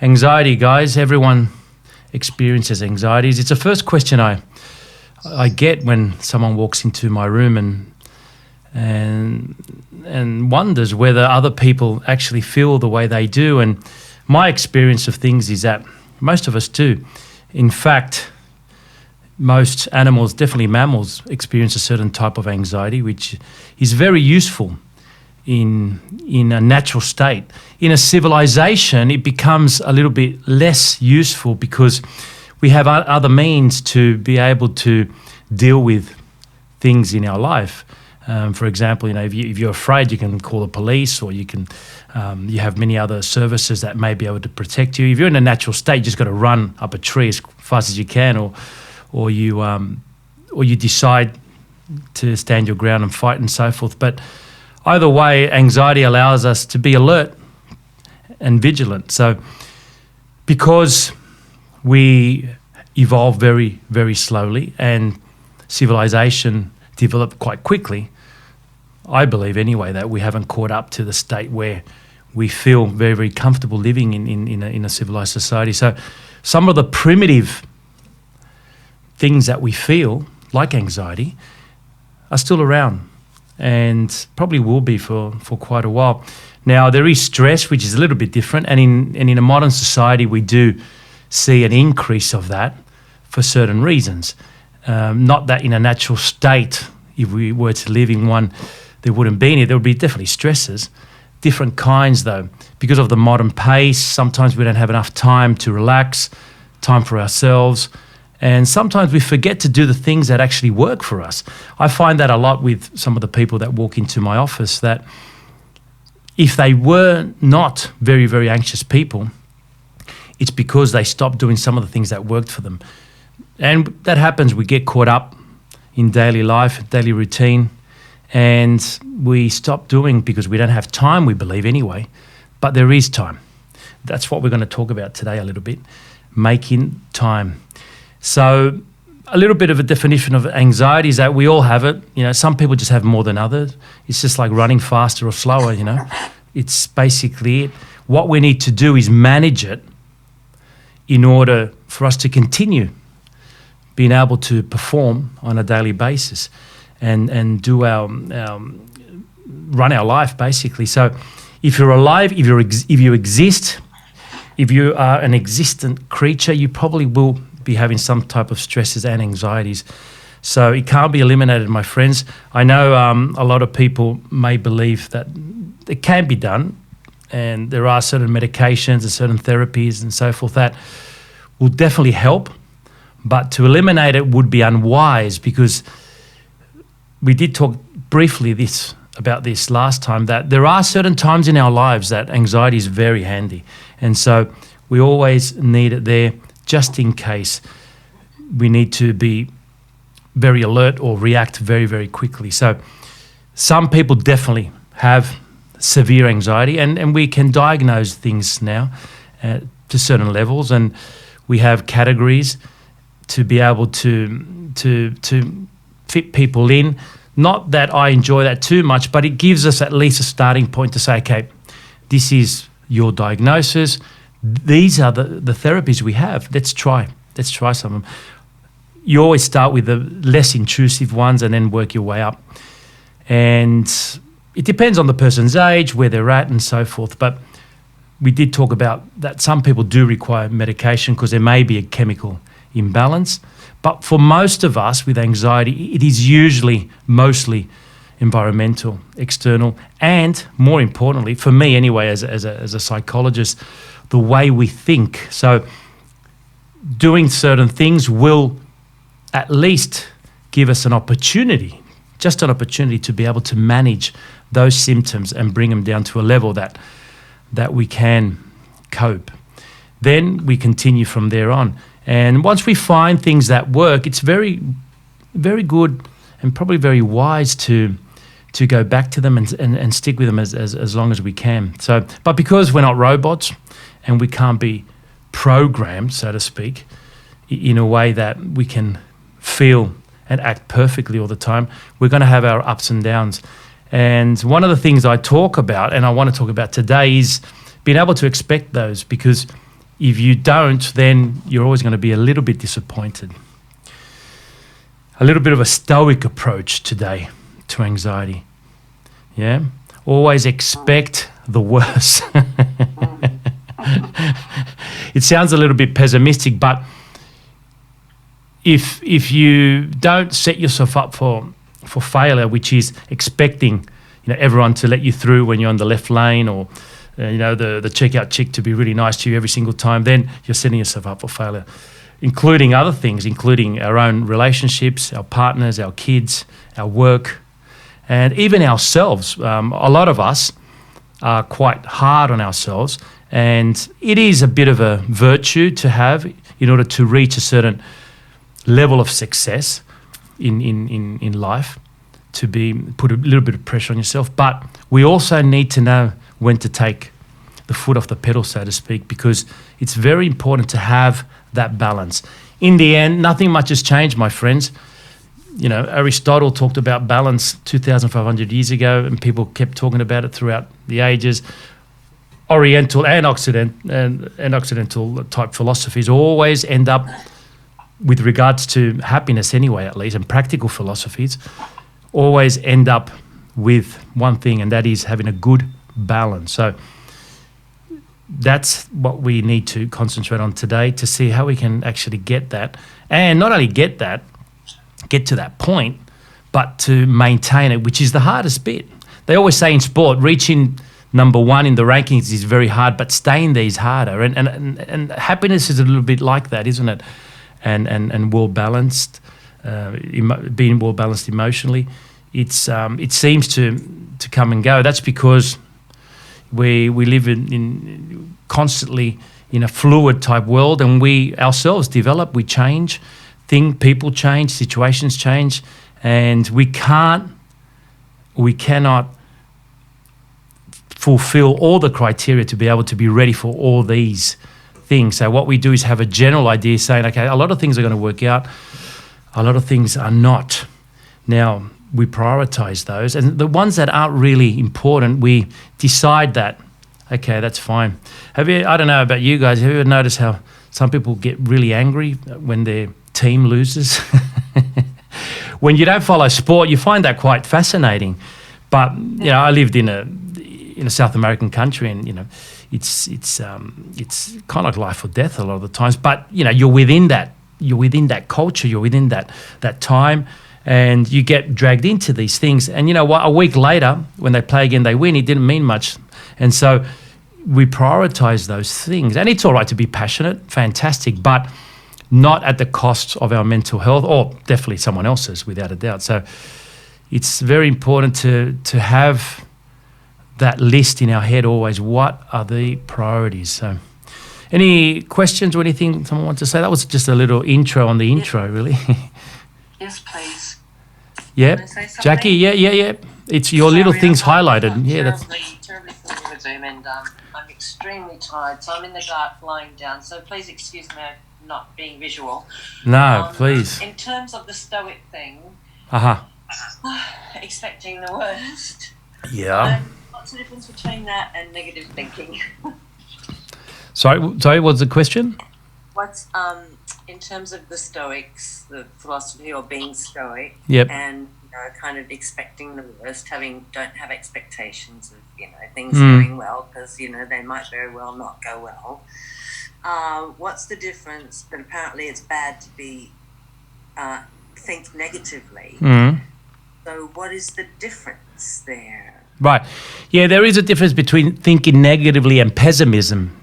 Anxiety, guys. Everyone experiences anxieties. It's the first question I get when someone walks into my room and wonders whether other people actually feel the way they do. And my experience of things is that most of us do. In fact, most animals, definitely mammals, experience a certain type of anxiety, which is very useful in a natural state. In a civilization, it becomes a little bit less useful because we have other means to be able to deal with things in our life. For example, if you're afraid, you can call the police, or you can you have many other services that may be able to protect you. If you're in a natural state, you just got to run up a tree as fast as you can, or you decide to stand your ground and fight and so forth. But either way, anxiety allows us to be alert and vigilant. So because we evolve very, very slowly and civilization developed quite quickly, I believe anyway that we haven't caught up to the state where we feel very, very comfortable living in a civilized society. So some of the primitive things that we feel, like anxiety, are still around and probably will be for quite a while. Now, there is stress, which is a little bit different, and in a modern society, we do see an increase of that for certain reasons. Not that in a natural state, if we were to live in one, there wouldn't be any. There would be definitely stresses, different kinds though. Because of the modern pace, sometimes we don't have enough time to relax, time for ourselves, and sometimes we forget to do the things that actually work for us. I find that a lot with some of the people that walk into my office, that if they were not very, very anxious people, it's because they stopped doing some of the things that worked for them. And that happens. We get caught up in daily life, daily routine, and we stop doing because we don't have time, we believe anyway. But there is time. That's what we're going to talk about today a little bit, making time. So a little bit of a definition of anxiety is that we all have it. Some people just have more than others. It's just like running faster or slower, It's basically it. What we need to do is manage it in order for us to continue being able to perform on a daily basis and do run our life basically. So if you're alive, if you exist, if you are an existent creature, you probably will be having some type of stresses and anxieties. So it can't be eliminated, my friends. I know a lot of people may believe that it can be done, and there are certain medications and certain therapies and so forth that will definitely help, but to eliminate it would be unwise, because we did talk briefly about this last time, that there are certain times in our lives that anxiety is very handy, and so we always need it there just in case we need to be very alert or react very, very quickly. So some people definitely have severe anxiety, and we can diagnose things now to certain levels, and we have categories to be able to fit people in. Not that I enjoy that too much, but it gives us at least a starting point to say, okay, this is your diagnosis. These are the therapies we have. Let's try some of them. You always start with the less intrusive ones and then work your way up. And it depends on the person's age, where they're at and so forth. But we did talk about that some people do require medication because there may be a chemical imbalance. But for most of us with anxiety, it is usually mostly environmental, external, and more importantly, for me anyway, as a psychologist, the way we think. So doing certain things will at least give us an opportunity, just an opportunity to be able to manage those symptoms and bring them down to a level that we can cope. Then we continue from there on. And once we find things that work, it's very, very good and probably very wise to go back to them and stick with them as long as we can. So, but because we're not robots and we can't be programmed, so to speak, in a way that we can feel and act perfectly all the time, we're going to have our ups and downs. And one of the things I talk about, and I want to talk about today, is being able to expect those, because if you don't, then you're always going to be a little bit disappointed. A little bit of a stoic approach today to anxiety. Yeah? Always expect the worst. It sounds a little bit pessimistic, but if you don't set yourself up for failure, which is expecting everyone to let you through when you're on the left lane, or the checkout chick to be really nice to you every single time, then you're setting yourself up for failure, including other things, including our own relationships, our partners, our kids, our work, and even ourselves. A lot of us are quite hard on ourselves, and it is a bit of a virtue to have in order to reach a certain level of success in life, to put a little bit of pressure on yourself. But we also need to know when to take the foot off the pedal, so to speak, because it's very important to have that balance. In the end, nothing much has changed, my friends. Aristotle talked about balance 2,500 years ago, and people kept talking about it throughout the ages. Oriental and Occidental type philosophies always end up, with regards to happiness anyway, at least, and practical philosophies, always end up with one thing, and that is having a good balance. So that's what we need to concentrate on today, to see how we can actually get that, and not only get to that point, but to maintain it, which is the hardest bit. They always say in sport, reaching number one in the rankings is very hard, but staying there is harder. And happiness is a little bit like that, isn't it? And well balanced, being well balanced emotionally, it seems to come and go. That's because we live in constantly in a fluid type world, and we ourselves develop, we change, people change, situations change, and we cannot fulfill all the criteria to be able to be ready for all these things. So what we do is have a general idea saying, okay, a lot of things are going to work out, a lot of things are not. Now, we prioritize those, and the ones that aren't really important, we decide that, okay, that's fine. I don't know about you guys, have you ever noticed how some people get really angry when their team loses? When you don't follow sport, you find that quite fascinating. But, I lived in a South American country, and, it's kind of like life or death a lot of the times. But, you're within that culture, you're within that time, and you get dragged into these things. And you know what? A week later, when they play again, they win. It didn't mean much. And so we prioritize those things. And it's all right to be passionate, fantastic, but not at the cost of our mental health, or definitely someone else's, without a doubt. So it's very important to have that list in our head always. What are the priorities? So any questions or anything someone wants to say? That was just a little intro on the intro, really. Yes, please. Yeah, Jackie. Yeah. It's your little things highlighted. Yeah, that's terribly familiar with Zoom, and I'm extremely tired, so I'm in the dark, lying down. So please excuse me not being visual. No, please. In terms of the stoic thing, expecting the worst. Yeah. What's the difference between that and negative thinking? Sorry, what's the question? What's in terms of the Stoics, the philosophy or being Stoic, Yep. and kind of expecting the worst, don't have expectations of things going well, because they might very well not go well. What's the difference? But apparently, it's bad to think negatively. Mm. So, what is the difference there? Right. Yeah, there is a difference between thinking negatively and pessimism,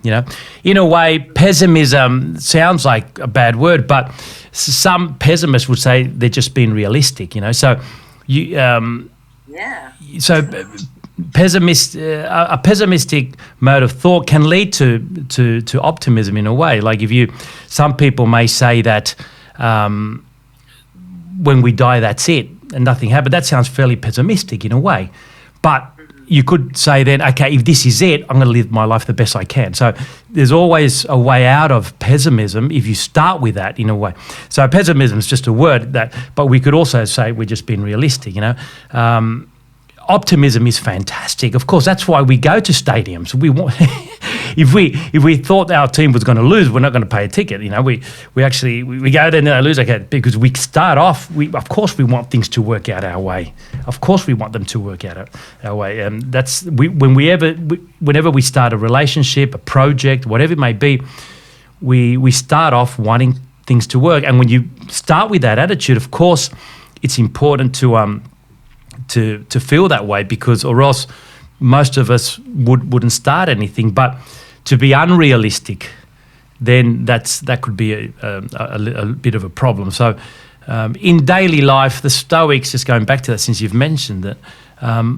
In a way, pessimism sounds like a bad word, but some pessimists would say they're just being realistic, So you so a pessimistic mode of thought can lead to optimism in a way. Like some people may say that when we die, that's it and nothing happened. That sounds fairly pessimistic in a way. But you could say then, okay, if this is it, I'm going to live my life the best I can. So there's always a way out of pessimism if you start with that in a way. So pessimism is just a word but we could also say we're just being realistic, Optimism is fantastic. Of course, that's why we go to stadiums. We want if we thought our team was going to lose, we're not going to pay a ticket. You know, we go there and they lose. Okay, because we start off. Of course we want things to work out our way. Of course we want them to work out our way. And that's whenever we start a relationship, a project, whatever it may be, we start off wanting things to work. And when you start with that attitude, of course, it's important to feel that way, because or else most of us wouldn't start anything. But to be unrealistic, then that could be a bit of a problem. So in daily life, the Stoics, just going back to that since you've mentioned it,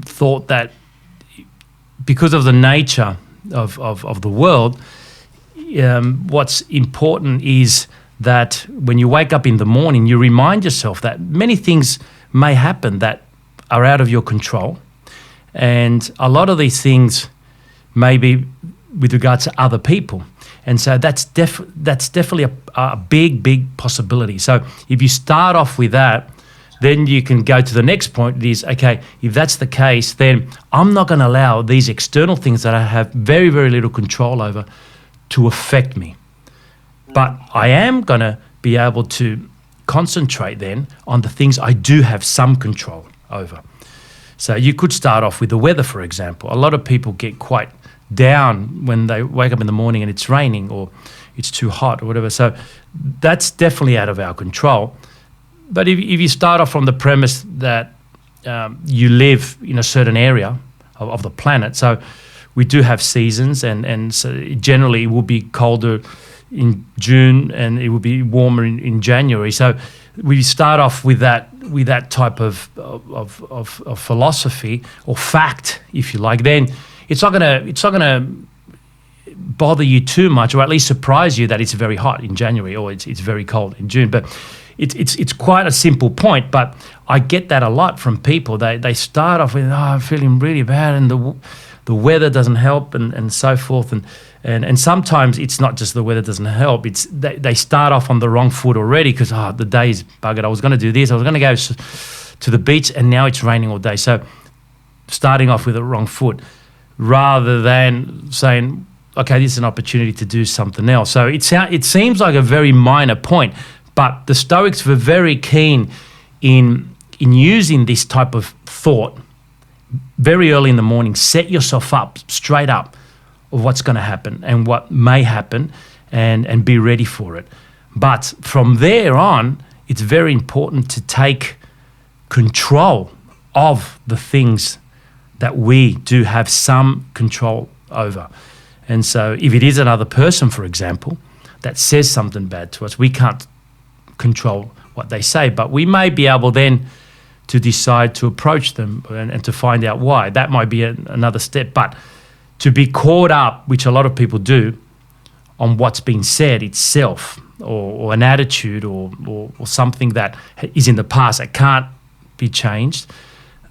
thought that because of the nature of the world, what's important is that when you wake up in the morning, you remind yourself that many things may happen that are out of your control. And a lot of these things may be with regards to other people. And so that's definitely a big possibility. So if you start off with that, then you can go to the next point. It is, okay, if that's the case, then I'm not going to allow these external things that I have very, very little control over to affect me. But I am going to be able to concentrate then on the things I do have some control over. So you could start off with the weather, for example. A lot of people get quite down when they wake up in the morning and it's raining or it's too hot or whatever. So that's definitely out of our control. But if you start off from the premise that you live in a certain area of the planet, so we do have seasons, and so generally it will be colder in June and it will be warmer in January. So we start off with that type of philosophy or fact, if you like. Then it's not gonna bother you too much, or at least surprise you that it's very hot in January or it's very cold in June. But it's quite a simple point. But I get that a lot from people. They start off with, I'm feeling really bad, and the weather doesn't help, and so forth. And sometimes it's not just the weather doesn't help. It's they start off on the wrong foot already because the day's buggered. I was going to do this. I was going to go to the beach, and now it's raining all day. So starting off with the wrong foot rather than saying, okay, this is an opportunity to do something else. So it seems like a very minor point, but the Stoics were very keen in using this type of thought very early in the morning. Set yourself up straight up of what's going to happen and what may happen, and be ready for it. But from there on, it's very important to take control of the things that we do have some control over. And so if it is another person, for example, that says something bad to us, we can't control what they say, but we may be able then to decide to approach them and to find out why. That might be another step. But to be caught up, which a lot of people do, on what's been said itself, or an attitude or something that is in the past that can't be changed,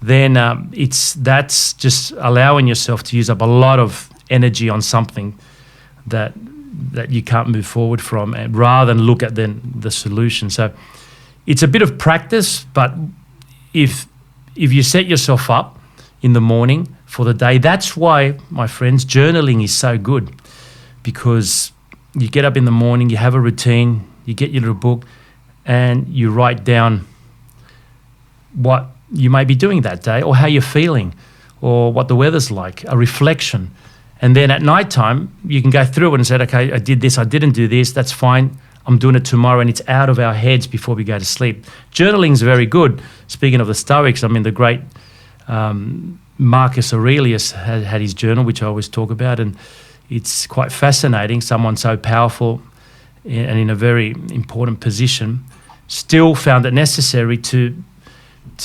then that's just allowing yourself to use up a lot of energy on something that you can't move forward from, and rather than look at the solution. So it's a bit of practice, but if you set yourself up in the morning for the day, that's why, my friends, journaling is so good, because you get up in the morning, you have a routine, you get your little book, and you write down what you may be doing that day, or how you're feeling, or what the weather's like, a reflection. And then at night time, you can go through it and say, okay, I did this, I didn't do this, that's fine, I'm doing it tomorrow, and it's out of our heads before we go to sleep. Journaling is very good. Speaking of the Stoics, I mean, the great Marcus Aurelius had his journal, which I always talk about, and it's quite fascinating. Someone so powerful and in a very important position still found it necessary to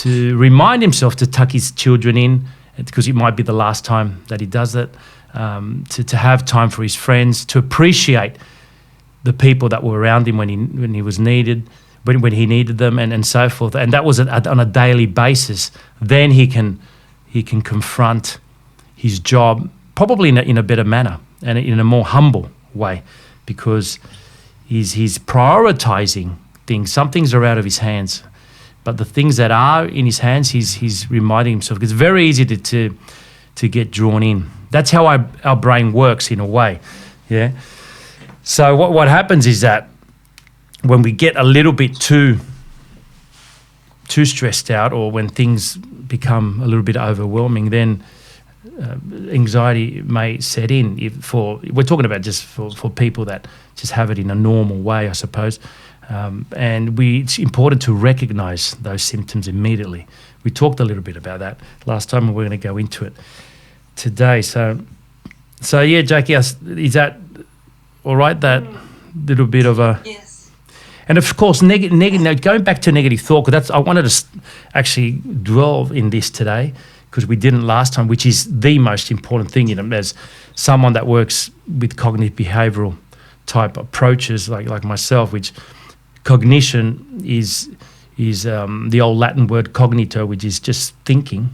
remind himself to tuck his children in, because it might be the last time that he does it, to have time for his friends, to appreciate the people that were around him when he was needed, when he needed them, and so forth. And that was on a daily basis. Then he can confront his job probably in a better manner and in a more humble way, because he's prioritizing things. Some things are out of his hands, but the things that are in his hands, he's reminding himself. It's very easy to get drawn in That's how our brain works in a way. Yeah. So what happens is that when we get a little bit too stressed out, or when things become a little bit overwhelming, then anxiety may set in. We're talking about just for people that just have it in a normal way, I suppose. And it's important to recognize those symptoms immediately. We talked a little bit about that last time, and we're going to go into it today. So yeah, Jackie, is that all right? That little bit of a... Yes. And of course, negative. Going back to negative thought, because I wanted to actually dwell in this today, because we didn't last time, which is the most important thing. As someone that works with cognitive behavioural type approaches, like myself, which cognition is the old Latin word cognito, which is just thinking,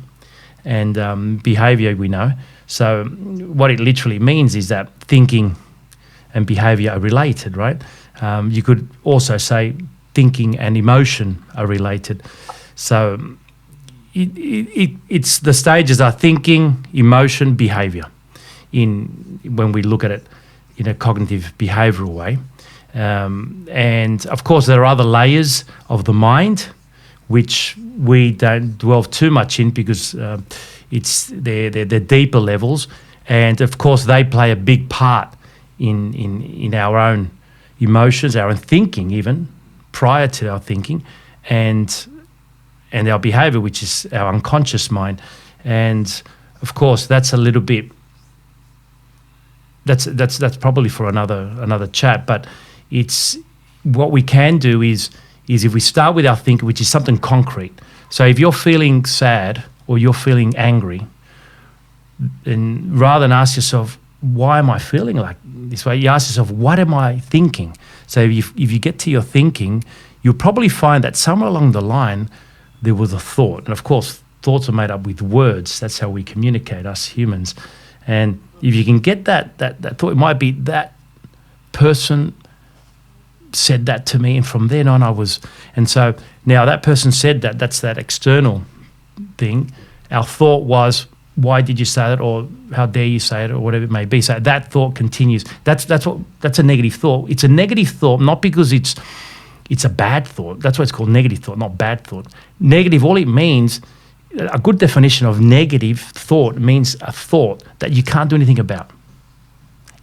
and behaviour we know. So what it literally means is that thinking and behaviour are related, right? You could also say thinking and emotion are related. So it's the stages are thinking, emotion, behaviour when we look at it in a cognitive behavioural way. And of course there are other layers of the mind which we don't dwell too much in, because they're deeper levels, and of course they play a big part in our own emotions, our own thinking, even prior to our thinking, and our behaviour, which is our unconscious mind. And of course that's a little bit, that's probably for another chat. But it's what we can do is if we start with our thinking, which is something concrete. So if you're feeling sad or you're feeling angry, and rather than ask yourself, why am I feeling like this way, you ask yourself, what am I thinking? So if you get to your thinking, you'll probably find that somewhere along the line there was a thought. And of course thoughts are made up with words. That's how we communicate, us humans. And if you can get that thought, it might be that person said that to me, and from then on and so now that person said that's that external thing. Our thought was, why did you say that, or how dare you say it, or whatever it may be. So that thought continues. That's a negative thought. It's a negative thought not because it's a bad thought. That's why it's called negative thought, not bad thought. Negative, all it means, a good definition of negative thought means a thought that you can't do anything about.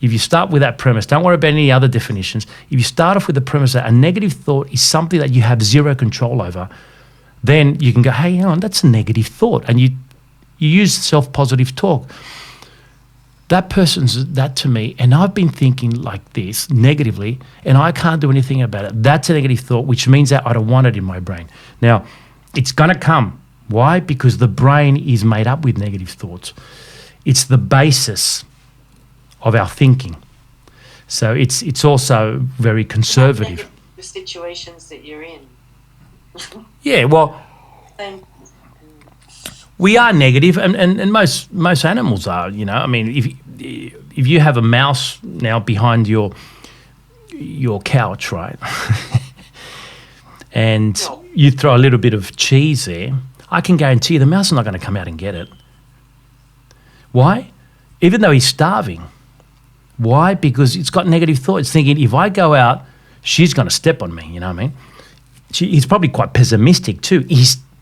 If you start with that premise, don't worry about any other definitions. If you start off with the premise that a negative thought is something that you have zero control over, then you can go, hey, hang on, that's a negative thought. And you use self-positive talk. That person's that to me, and I've been thinking like this negatively, and I can't do anything about it. That's a negative thought, which means that I don't want it in my brain. Now, it's going to come. Why? Because the brain is made up with negative thoughts. It's the basis of our thinking. So it's also very conservative. The situations that you're in. Yeah, well, we are negative, and most animals are, I mean, if you have a mouse now behind your couch, right, and you throw a little bit of cheese there, I can guarantee you the mouse is not going to come out and get it. Why? Even though he's starving. Why? Because it's got negative thoughts. It's thinking, if I go out, she's going to step on me, you know what I mean? He's probably quite pessimistic too.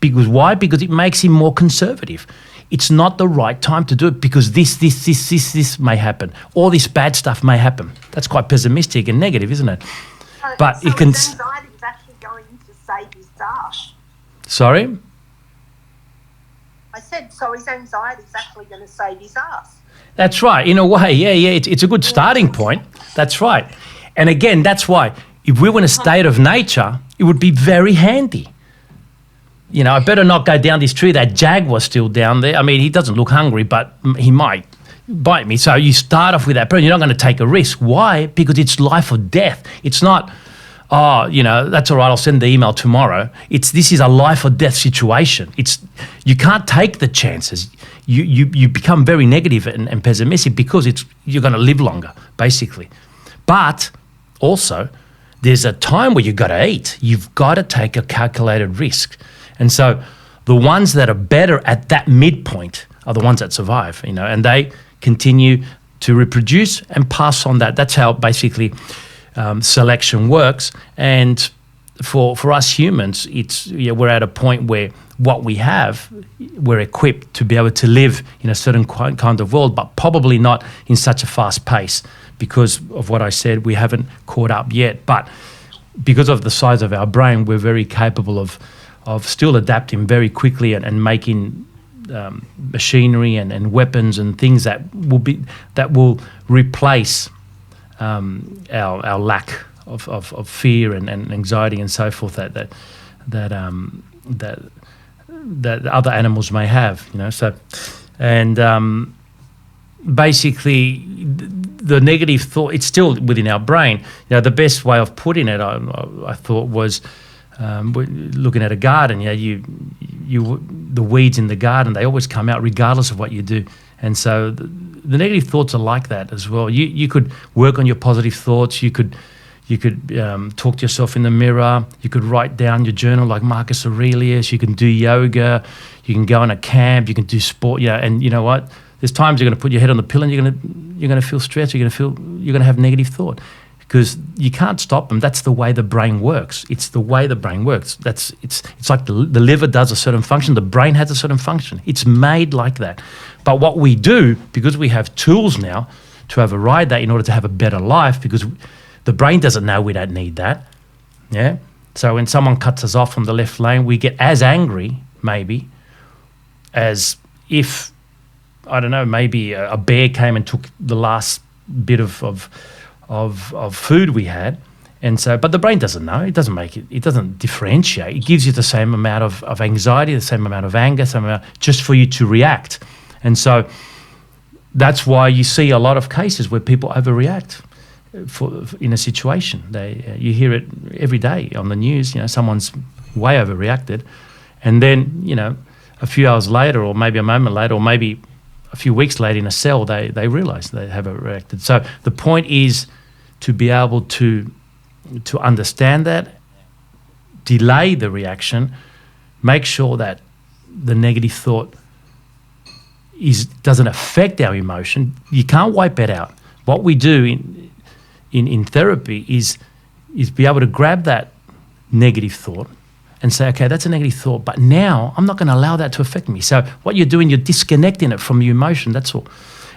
Because why? Because it makes him more conservative. It's not the right time to do it because this may happen. All this bad stuff may happen. That's quite pessimistic and negative, isn't it? But so it can... his anxiety is actually going to save his ass. Sorry? I said, so his anxiety is actually going to save his ass. That's right. In a way, yeah. It's a good starting point. That's right. And again, that's why if we were in a state of nature, it would be very handy. I better not go down this tree. That jaguar's still down there. I mean, he doesn't look hungry, but he might bite me. So you start off with that, but you're not going to take a risk. Why? Because it's life or death. It's not, that's all right, I'll send the email tomorrow. This is a life or death situation. You can't take the chances. You become very negative and pessimistic because you're going to live longer, basically. But also, there's a time where you've got to eat. You've got to take a calculated risk. And so the ones that are better at that midpoint are the ones that survive, and they continue to reproduce and pass on that. That's how basically selection works. And for us humans, we're at a point where what we have, we're equipped to be able to live in a certain kind of world, but probably not in such a fast pace because of what I said. We haven't caught up yet, but because of the size of our brain, we're very capable of still adapting very quickly and making machinery and weapons and things that will replace our lack of fear and anxiety and so forth that other animals may have, So, and basically, the negative thought, it's still within our brain. The best way of putting it, I thought, was looking at a garden. The weeds in the garden, they always come out regardless of what you do. And so the negative thoughts are like that as well. You could work on your positive thoughts. You could talk to yourself in the mirror. You could write down your journal like Marcus Aurelius. You can do yoga. You can go on a camp. You can do sport. And you know what? There's times you're going to put your head on the pillow and you're going to feel stressed. You're going to have negative thought because you can't stop them. That's the way the brain works. It's the way the brain works. It's like the liver does a certain function. The brain has a certain function. It's made like that. But what we do, because we have tools now to override that in order to have a better life, because the brain doesn't know we don't need that. Yeah. So when someone cuts us off from the left lane, we get as angry, maybe, as if, I don't know, maybe a bear came and took the last bit of food we had. And so, but the brain doesn't know. It doesn't differentiate. It gives you the same amount of anxiety, the same amount of anger, same amount, just for you to react. And so that's why you see a lot of cases where people overreact in a situation. You hear it every day on the news. Someone's way overreacted, and then a few hours later, or maybe a moment later, or maybe a few weeks later in a cell, they realise they have overreacted. So the point is to be able to understand that, delay the reaction, make sure that the negative thought doesn't affect our emotion. You can't wipe it out. What we do in therapy is be able to grab that negative thought and say, okay, that's a negative thought, but now I'm not going to allow that to affect me. So what you're doing, you're disconnecting it from your emotion, that's all.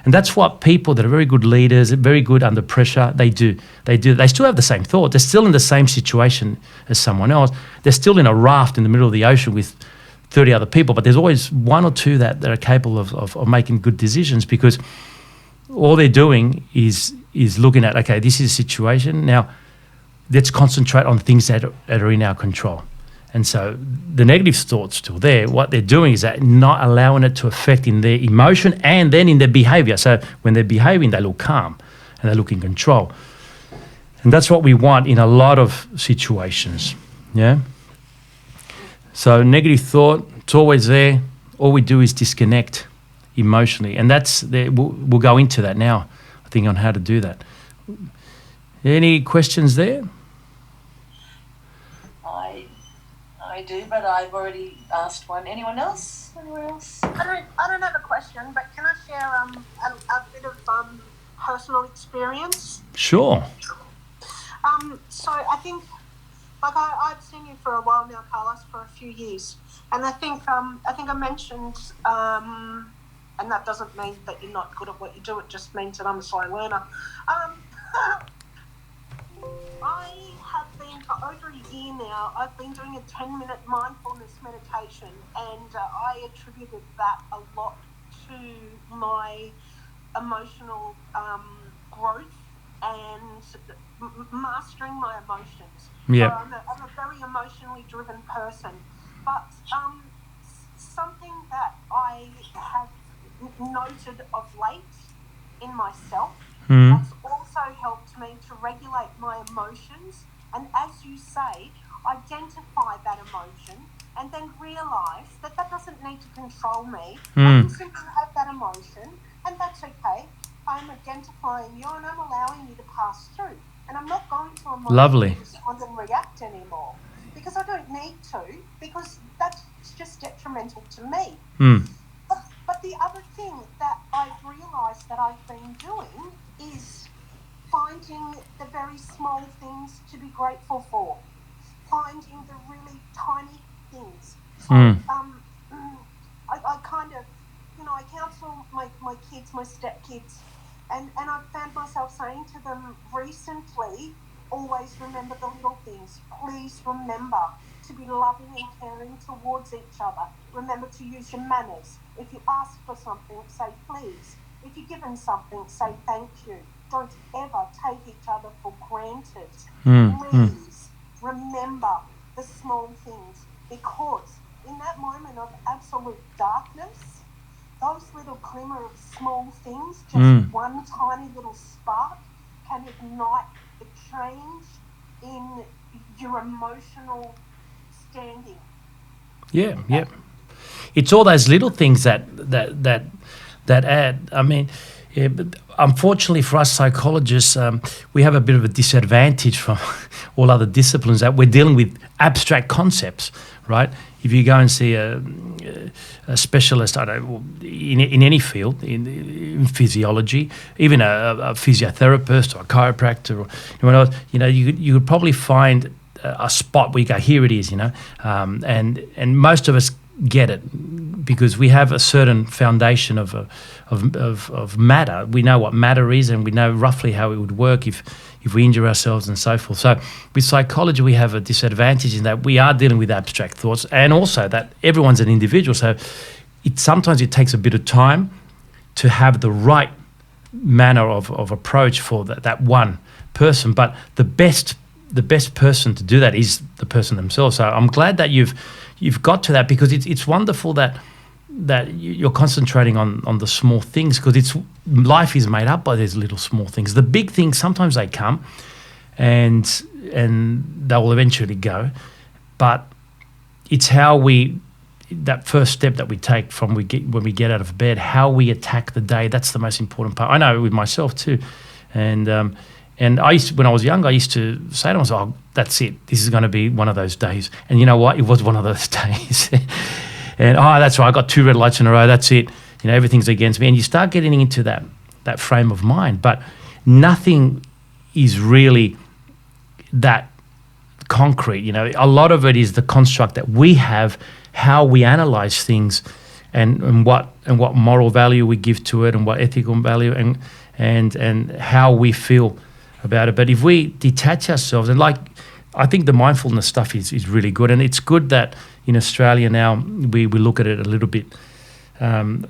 And that's what people that are very good leaders, very good under pressure, they do. They still have the same thought. They're still in the same situation as someone else. They're still in a raft in the middle of the ocean with 30 other people, but there's always one or two that are capable of making good decisions, because all they're doing is looking at, okay, this is a situation. Now, let's concentrate on things that are in our control. And so the negative thought's still there. What they're doing is that not allowing it to affect in their emotion and then in their behavior. So when they're behaving, they look calm and they look in control. And that's what we want in a lot of situations, yeah? So negative thought, it's always there. All we do is disconnect emotionally. And we'll go into that now, I think, on how to do that. Any questions there? I do, but I've already asked one. Anyone else? Anyone else? I don't have a question, but can I share a bit of personal experience? Sure. So I think, like I've seen you for a while now, Carlos, for a few years, and I think I mentioned, and that doesn't mean that you're not good at what you do. It just means that I'm a slow learner. I have been, for over a year now, I've been doing a 10-minute mindfulness meditation, and I attributed that a lot to my emotional growth and mastering my emotions. Yeah. So I'm a very emotionally driven person, but something that I have noted of late in myself that's also helped me to regulate my emotions, and as you say, identify that emotion and then realise that doesn't need to control me. I can simply have that emotion, and that's okay. I'm identifying you and I'm allowing you to pass through, and I'm not going to emotionally respond and react anymore, because I don't need to, because that's just detrimental to me. But the other thing that I've realised that I've been doing is finding the very small things to be grateful for, finding the really tiny things. So, I kind of, I counsel my kids, my stepkids, and I've found myself saying to them recently, always remember the little things. Please remember to be loving and caring towards each other. Remember to use your manners. If you ask for something, say please. If you're given something, say thank you. Don't ever take each other for granted. Please remember the small things, because in that moment of absolute darkness, those little glimmer of small things, just one tiny little spark, can ignite the change in your emotional standing. Yeah. It's all those little things that add. I mean, but unfortunately for us psychologists, we have a bit of a disadvantage from all other disciplines, that we're dealing with abstract concepts, right? If you go and see a specialist, I don't know, in any field, in physiology, even a physiotherapist or a chiropractor, or anyone else, you would probably find a spot where you go, here it is, and most of us get it because we have a certain foundation of matter. We know what matter is, and we know roughly how it would work if we injure ourselves and so forth. So with psychology, we have a disadvantage in that we are dealing with abstract thoughts, and also that everyone's an individual. So sometimes it takes a bit of time to have the right manner of approach for that one person. But the best person to do that is the person themselves. So I'm glad that you've got to that, because it's wonderful that you're concentrating on the small things, because life is made up by these little small things. The big things, sometimes they come and they will eventually go, but it's how that first step that we take when we get out of bed, how we attack the day. That's the most important part. I know with myself too, and when I was young, I used to say to myself, oh, that's it, this is going to be one of those days. And you know what? It was one of those days. And, that's right, I got 2 red lights in a row, that's it. Everything's against me. And you start getting into that frame of mind. But nothing is really that concrete. A lot of it is the construct that we have, how we analyze things, and what moral value we give to it, and what ethical value, and how we feel about it. But if we detach ourselves, and I think the mindfulness stuff is really good, and it's good that in Australia now we look at it a little bit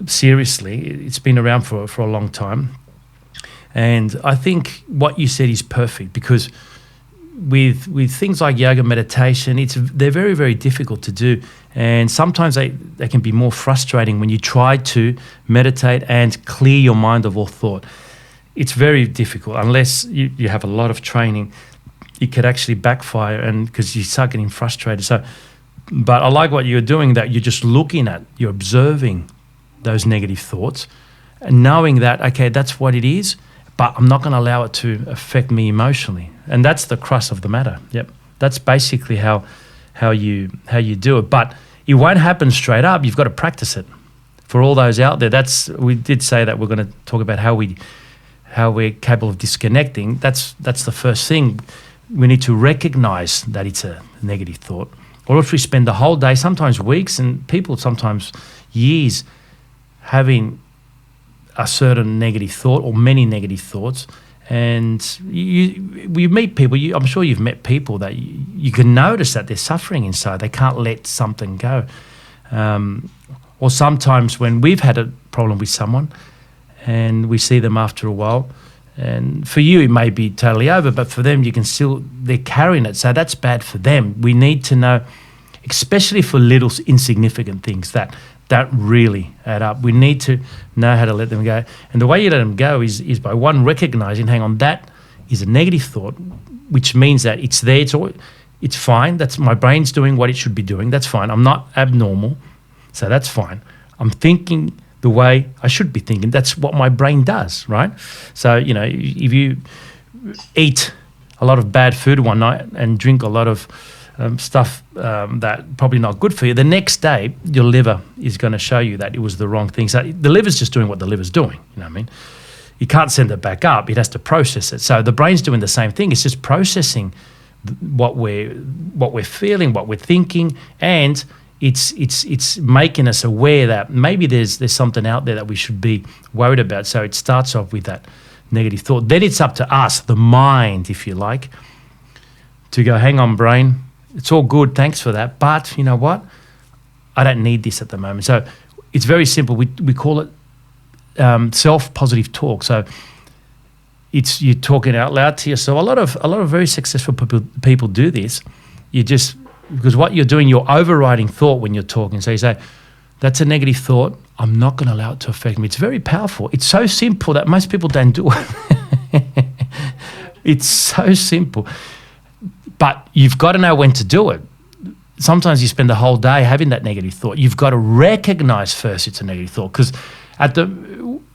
seriously. It's been around for a long time, and I think what you said is perfect, because with things like yoga, meditation, they're very, very difficult to do, and sometimes they can be more frustrating when you try to meditate and clear your mind of all thought. It's very difficult unless you have a lot of training. It could actually backfire, and because you start getting frustrated. So, but I like what you're doing, that you're just you're observing those negative thoughts, and knowing that, okay, that's what it is, but I'm not going to allow it to affect me emotionally. And that's the crux of the matter. Yep, that's basically how you do it. But it won't happen straight up. You've got to practice it. For all those out there, we did say that we're going to talk about how we're capable of disconnecting. That's the first thing. We need to recognize that it's a negative thought, or if we spend the whole day, sometimes weeks, and people sometimes years, having a certain negative thought or many negative thoughts, and we meet people. I'm sure you've met people that you can notice that they're suffering inside. They can't let something go. Or sometimes when we've had a problem with someone, and we see them after a while, and for you it may be totally over, but for them they're carrying it. So that's bad for them. We need to know, especially for little insignificant things that really add up, we need to know how to let them go. And the way you let them go is by recognizing, hang on, that is a negative thought, which means that it's there, it's fine, that's my brain's doing what it should be doing, that's fine, I'm not abnormal, so that's fine. I'm thinking the way I should be thinking. That's what my brain does, right? So, if you eat a lot of bad food one night and drink a lot of stuff that probably not good for you, the next day your liver is going to show you that it was the wrong thing. So the liver's just doing what the liver's doing, you know what I mean? you can't send it back up. It has to process it. So the brain's doing the same thing. It's just processing what we're feeling, what we're thinking, and it's making us aware that maybe there's something out there that we should be worried about. So it starts off with that negative thought. Then it's up to us, the mind, if you like, to go, hang on, brain, it's all good, thanks for that, but you know what? I don't need this at the moment. So it's very simple. We call it self-positive talk. So it's you talking out loud to yourself. A lot of very successful people do this. Because what you're doing, you're overriding thought when you're talking. So you say, that's a negative thought. I'm not going to allow it to affect me. It's very powerful. It's so simple that most people don't do it. It's so simple. But you've got to know when to do it. Sometimes you spend the whole day having that negative thought. You've got to recognize first it's a negative thought, because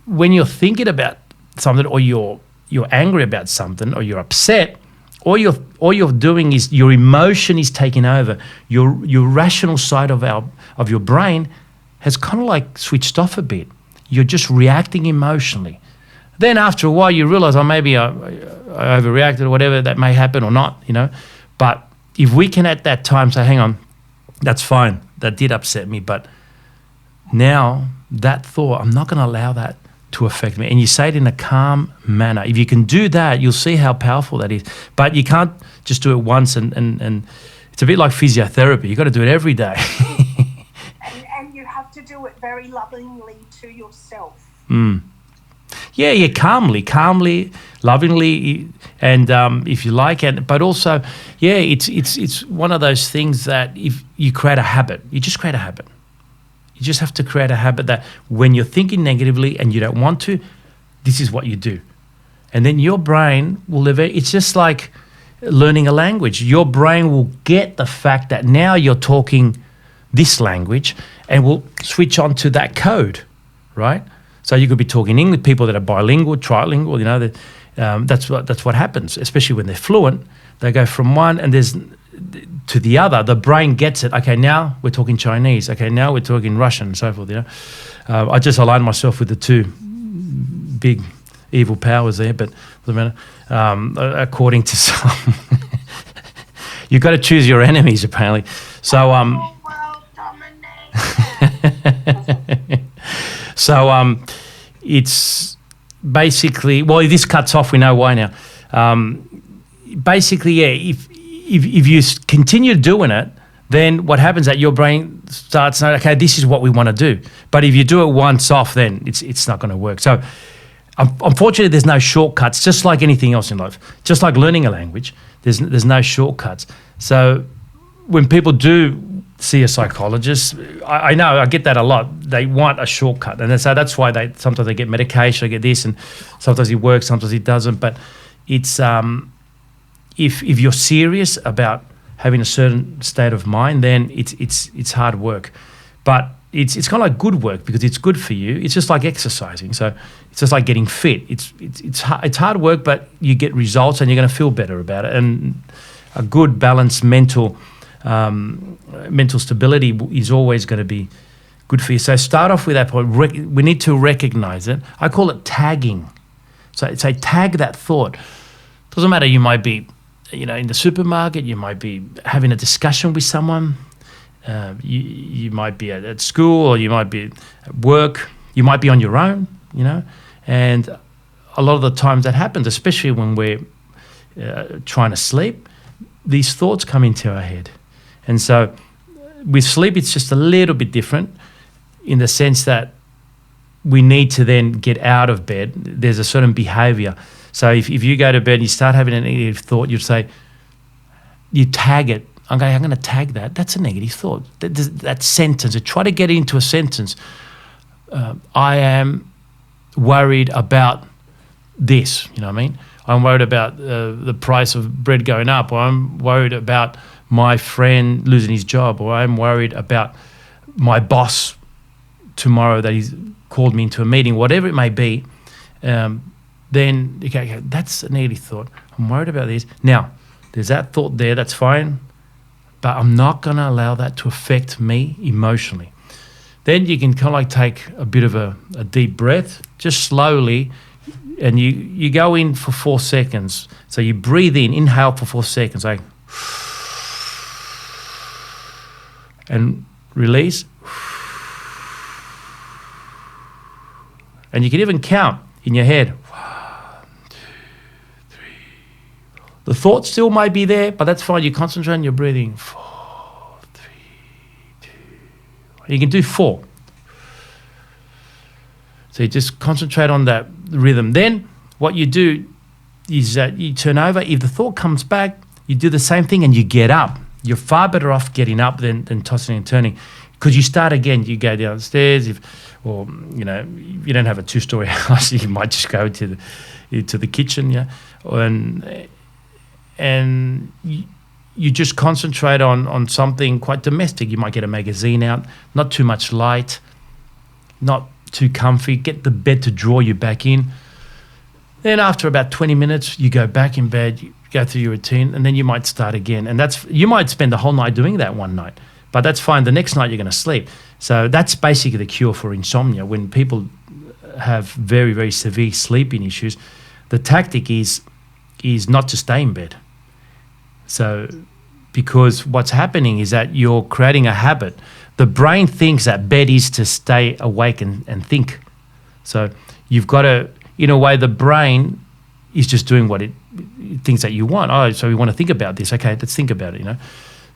when you're thinking about something, or you're angry about something, or you're upset, all you're doing is your emotion is taking over. Your rational side of your brain has kind of like switched off a bit. You're just reacting emotionally. Then after a while you realize, maybe I overreacted, or whatever that may happen or not, But if we can at that time say, hang on, that's fine, that did upset me, but now that thought, I'm not going to allow that to affect me. And you say it in a calm manner. If you can do that, you'll see how powerful that is. But you can't just do it once and it's a bit like physiotherapy. You've got to do it every day. and you have to do it very lovingly to yourself. Yeah, calmly, lovingly, and if you like, but also, it's one of those things that if you create a habit, you just create a habit. You just have to create a habit that when you're thinking negatively and you don't want to, this is what you do. And then your brain will live it. It's just like learning a language. Your brain will get the fact that now you're talking this language and will switch on to that code, right? So you could be talking English, people that are bilingual, trilingual, that's what happens, especially when they're fluent. They go from one to the other. The brain gets it. Okay, now we're talking Chinese. Okay, now we're talking Russian and so forth. I just aligned myself with the two big evil powers there, but doesn't matter. According to some, you've got to choose your enemies apparently. So World domination. So it's basically, well, this cuts off. We know why now. Basically, if you continue doing it, then what happens is that your brain starts saying, okay, this is what we want to do. But if you do it once off, then it's not going to work. So unfortunately, there's no shortcuts, just like anything else in life. Just like learning a language, there's no shortcuts. So when people do see a psychologist, I know, I get that a lot. They want a shortcut. And so that's why sometimes they get medication, they get this, and sometimes it works, sometimes it doesn't. But it's... If you're serious about having a certain state of mind, then it's hard work, but it's kind of like good work because it's good for you. It's just like exercising, so it's just like getting fit. It's hard work, but you get results and you're going to feel better about it. And a good balanced mental stability is always going to be good for you. So start off with that point. We need to recognize it. I call it tagging. So say tag that thought. Doesn't matter. You might be in the supermarket, you might be having a discussion with someone, you might be at school, or you might be at work, you might be on your own, and a lot of the times that happens, especially when we're trying to sleep, these thoughts come into our head. And so with sleep, it's just a little bit different in the sense that we need to then get out of bed. There's a certain behavior. So if you go to bed and you start having a negative thought, you tag it. Okay, I'm going to tag that. That's a negative thought. That sentence. I try to get it into a sentence. I am worried about this. You know what I mean? I'm worried about the price of bread going up, or I'm worried about my friend losing his job, or I'm worried about my boss tomorrow that he's called me into a meeting, whatever it may be. Then, okay, that's a negative thought. I'm worried about this. Now, there's that thought there, that's fine, but I'm not going to allow that to affect me emotionally. Then you can kind of like take a bit of a deep breath, just slowly and you go in for 4 seconds. So you breathe in, inhale for 4 seconds, like, and release. And you can even count in your head. 1, 2, 3. The thought still might be there, but that's fine. You concentrate on your breathing. 4, 3, 2. You can do 4. So you just concentrate on that rhythm. Then what you do is that you turn over. If the thought comes back, you do the same thing and you get up. You're far better off getting up than tossing and turning, because you start again. You go downstairs, or you don't have a 2-story house, you might just go to the kitchen, yeah, and you just concentrate on something quite domestic. You might get a magazine out, not too much light, not too comfy, get the bed to draw you back in. Then after about 20 minutes, you go back in bed, you go through your routine, and then you might start again. And you might spend the whole night doing that one night, but that's fine. The next night you're going to sleep. So that's basically the cure for insomnia. When people have very, very severe sleeping issues, the tactic is not to stay in bed. So because what's happening is that you're creating a habit. The brain thinks that bed is to stay awake and think. So you've got to, in a way, the brain is just doing what it thinks that you want. Oh, so we want to think about this. Okay, let's think about it,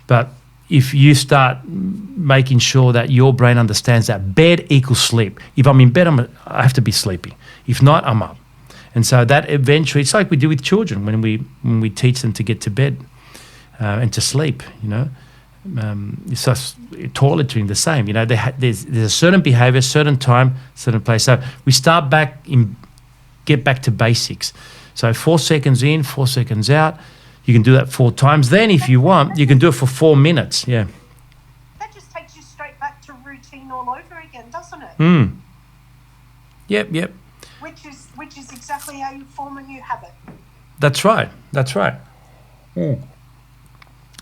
But if you start making sure that your brain understands that bed equals sleep. If I'm in bed, I have to be sleeping. If not, I'm up. And so that eventually, it's like we do with children when we teach them to get to bed and to sleep, It's just toiletry the same, there's a certain behavior, certain time, certain place. So we get back to basics. So 4 seconds in, 4 seconds out. You can do that 4 times. Then if you want, you can do it for 4 minutes. Yeah. That just takes you straight back to routine all over again, doesn't it? Yep. Which is exactly how you form a new habit. That's right.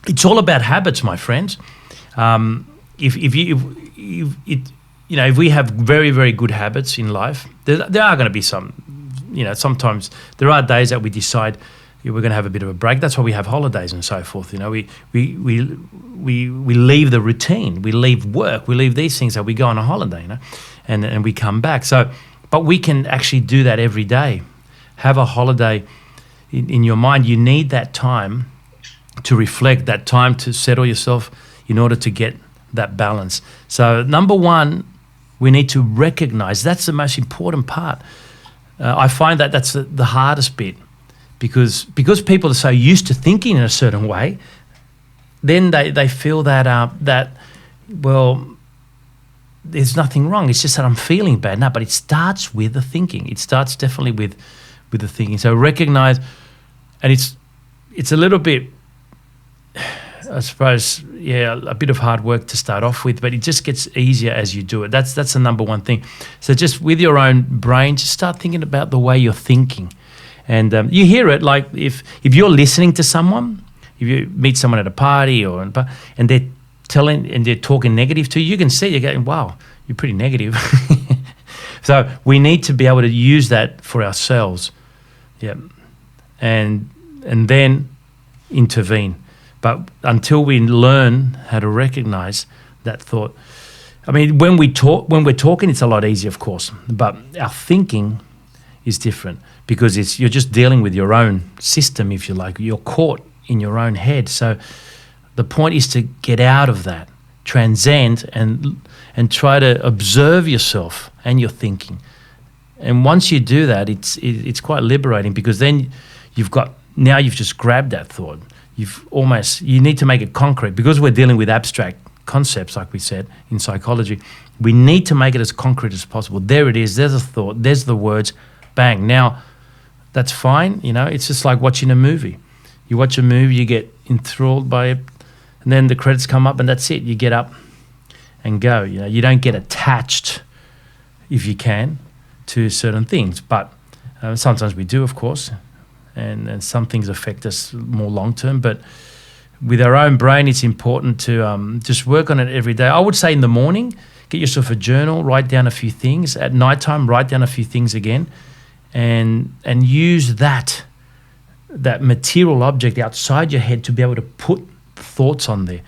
It's all about habits, my friends. If we have very, very good habits in life, there are going to be some. Sometimes there are days that we decide we're going to have a bit of a break. That's why we have holidays and so forth. We leave the routine, we leave work, we leave these things that we go on a holiday, and we come back. So, but we can actually do that every day. Have a holiday in your mind. You need that time to reflect, that time to settle yourself in order to get that balance. So number one, we need to recognize. That's the most important part. I find that that's the hardest bit, because people are so used to thinking in a certain way, then they feel that there's nothing wrong. It's just that I'm feeling bad. No, but it starts with the thinking. It starts definitely with the thinking. So recognize, and it's a little bit, I suppose, a bit of hard work to start off with, but it just gets easier as you do it. That's the number one thing. So just with your own brain, just start thinking about the way you're thinking. And you hear it, like if you're listening to someone, if you meet someone at a party and they're talking negative to you, you can see you're going, wow, you're pretty negative. So we need to be able to use that for ourselves. Yeah. And then intervene. But until we learn how to recognize that thought, I mean, when we're talking, it's a lot easier, of course, but our thinking is different, because you're just dealing with your own system, if you like. You're caught in your own head. So the point is to get out of that, transcend, and try to observe yourself and your thinking. And once you do that, it's quite liberating, because then you've just grabbed that thought. You need to make it concrete, because we're dealing with abstract concepts, like we said in psychology. We need to make it as concrete as possible. There it is. There's a thought. There's the words. Bang. Now, that's fine. It's just like watching a movie. You watch a movie, you get enthralled by it, and then the credits come up, and that's it. You get up and go. You don't get attached, if you can, to certain things. But sometimes we do, of course. And some things affect us more long term. But with our own brain, it's important to just work on it every day. I would say in the morning, get yourself a journal, write down a few things. At nighttime, write down a few things again. and use that material object outside your head to be able to put thoughts on there.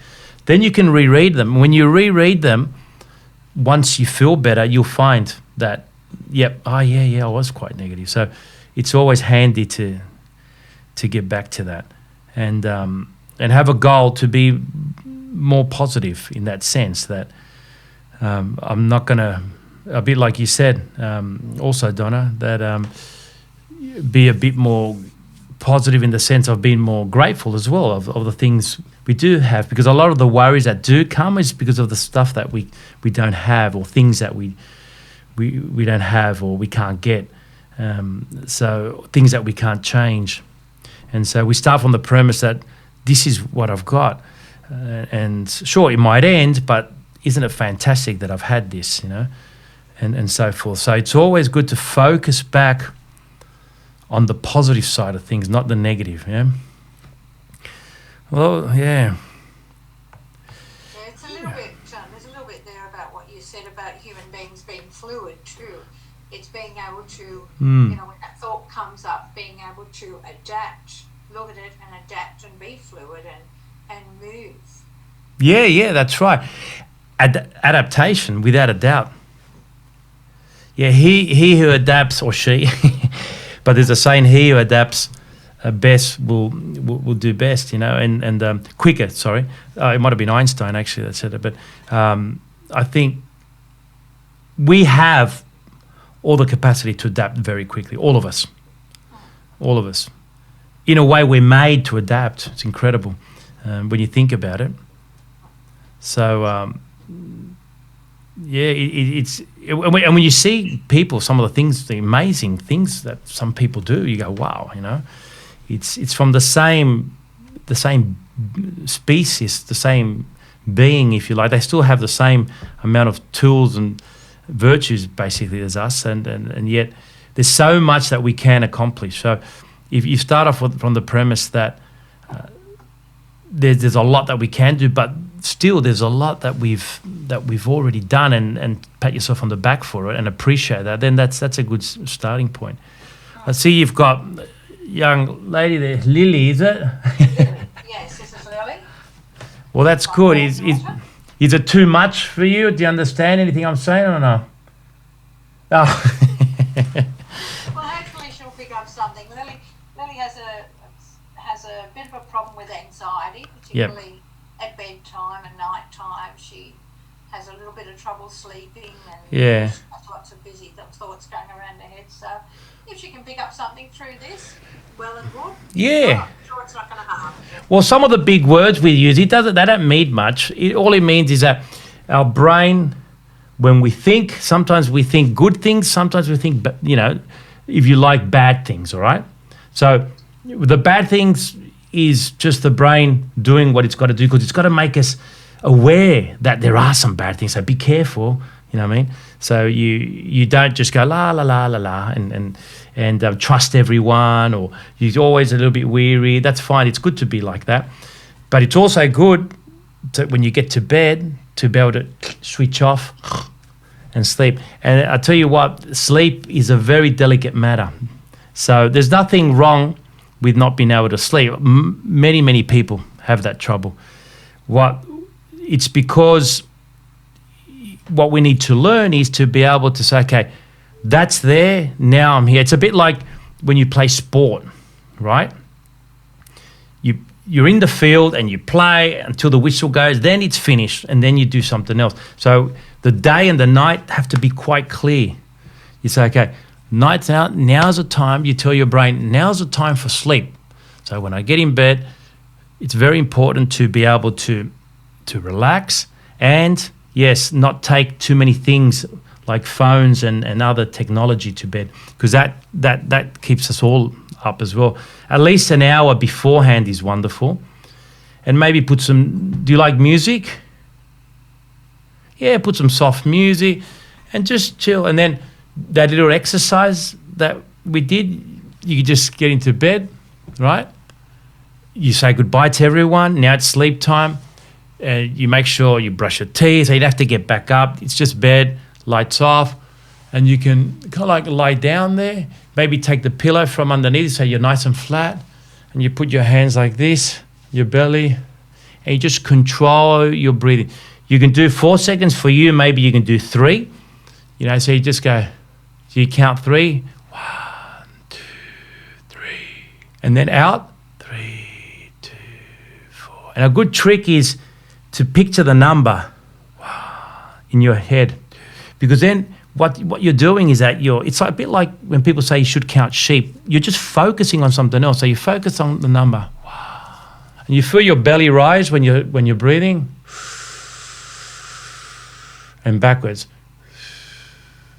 Then you can reread them. When you reread them, once you feel better, you'll find that, yep, I was quite negative. So it's always handy to get back to that and have a goal to be more positive in that sense, that I'm not going to, a bit like you said, also, Donna, that be a bit more positive in the sense of being more grateful as well of the things we do have, because a lot of the worries that do come is because of the stuff that we don't have, or things that we don't have or we can't get, so things that we can't change. And so we start from the premise that this is what I've got, and sure, it might end, but isn't it fantastic that I've had this, and so forth. So it's always good to focus back on the positive side of things, not the negative. Yeah. Well, yeah. It's a little bit. There's a little bit there about what you said about human beings being fluid too. It's being able to, when that thought comes up, being able to adapt, look at it and adapt and be fluid and move. Yeah, that's right. Adaptation, without a doubt. Yeah, he who adapts, or she, but there's a saying, he who adapts best will do best, and quicker. Sorry, it might have been Einstein actually that said it, but I think we have all the capacity to adapt very quickly. All of us. In a way, we're made to adapt. It's incredible when you think about it. So and when you see people, some of the things, the amazing things that some people do, you go, wow, it's from the same species, the same being, if you like. They still have the same amount of tools and virtues basically as us, and yet there's so much that we can accomplish. So if you start off from the premise that there's a lot that we can do, but still there's a lot that we've already done, and pat yourself on the back for it and appreciate that, then that's a good starting point. I see you've got a young lady there, Lily, is it? Yes, this is Lily. Well, that's good. Is it too much for you? Do you understand anything I'm saying or no? Oh. Well, hopefully she'll pick up something. Lily has a bit of a problem with anxiety, particularly at bedtime and night time. She has a little bit of trouble sleeping, and she has lots of busy thoughts going around her head. So if she can pick up something through this, well and good. Yeah. I'm sure it's not going to harm her. Well, some of the big words we use, they don't mean much. All it means is that our brain, when we think, sometimes we think good things, sometimes we think, if you like, bad things, all right? So the bad things is just the brain doing what it's got to do, because it's got to make us aware that there are some bad things. So be careful, you know what I mean? So you don't just go la la la la la and trust everyone, or you're always a little bit weary. That's fine. It's good to be like that, but it's also good to, when you get to bed, to be able to switch off and sleep. And I tell you what, sleep is a very delicate matter. So there's nothing wrong with not being able to sleep. Many people have that trouble. It's because what we need to learn is to be able to say, okay, that's there, now I'm here. It's a bit like when you play sport, right? You're in the field and you play until the whistle goes, then it's finished, and then you do something else. So the day and the night have to be quite clear. You say, okay, night's out, now's the time. You tell your brain, now's the time for sleep. So when I get in bed, it's very important to be able to relax and, yes, not take too many things like phones and other technology to bed, because that keeps us all up as well. At least an hour beforehand is wonderful. And maybe put some, do you like music? Yeah, put some soft music and just chill. And then that little exercise that we did, you just get into bed, right? You say goodbye to everyone. Now it's sleep time. You make sure you brush your teeth, so you don't have to get back up. It's just bed, lights off, And you can kind of like lie down there, maybe take the pillow from underneath so you're nice and flat, and you put your hands like this, your belly, and you just control your breathing. You can do 4 seconds for you, maybe you can do 3. You know, so you just go, so you count 3, 1, 2, 3, and then out, 3, 2, 4. And a good trick is to picture the number in your head, because then what you're doing is that it's a bit like when people say you should count sheep. You're just focusing on something else. So you focus on the number. Wow. And you feel your belly rise when you're breathing. And backwards.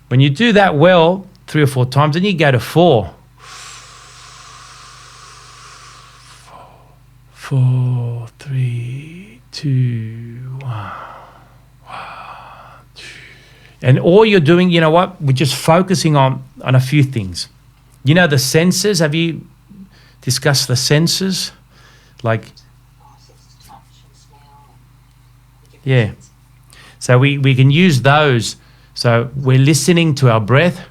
When you do that well 3 or 4 times, then you go to 4. 4, 3, 2, 1. And all you're doing, you know what? We're just focusing on a few things. You know the senses? Have you discussed the senses? Like, yeah. So we can use those. So we're listening to our breath.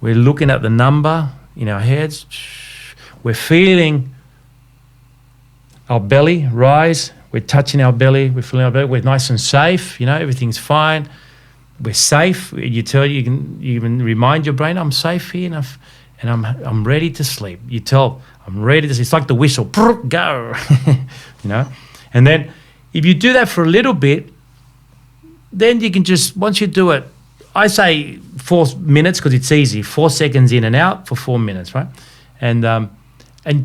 We're looking at the number in our heads. We're feeling our belly rise. We're touching our belly. We're feeling our belly. We're nice and safe. You know, everything's fine. We're safe. You can remind your brain, I'm safe here enough, and I'm ready to sleep. You tell, I'm ready to sleep. It's like the whistle, go, you know. And then if you do that for a little bit, then you can just, once you do it, I say 4 minutes because it's easy. 4 seconds in and out for 4 minutes, right? And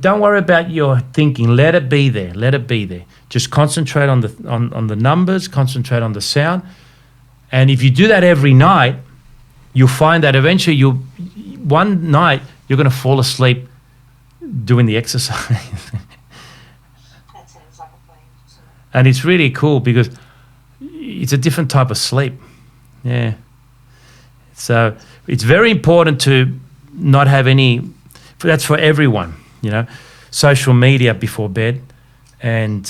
don't worry about your thinking. Let it be there. Let it be there. Just concentrate on the numbers. Concentrate on the sound. And if you do that every night, you'll find that eventually one night you're going to fall asleep doing the exercise. That sounds like a plan. And it's really cool because it's a different type of sleep. Yeah. So it's very important to not have any. That's for everyone. You know, social media before bed, and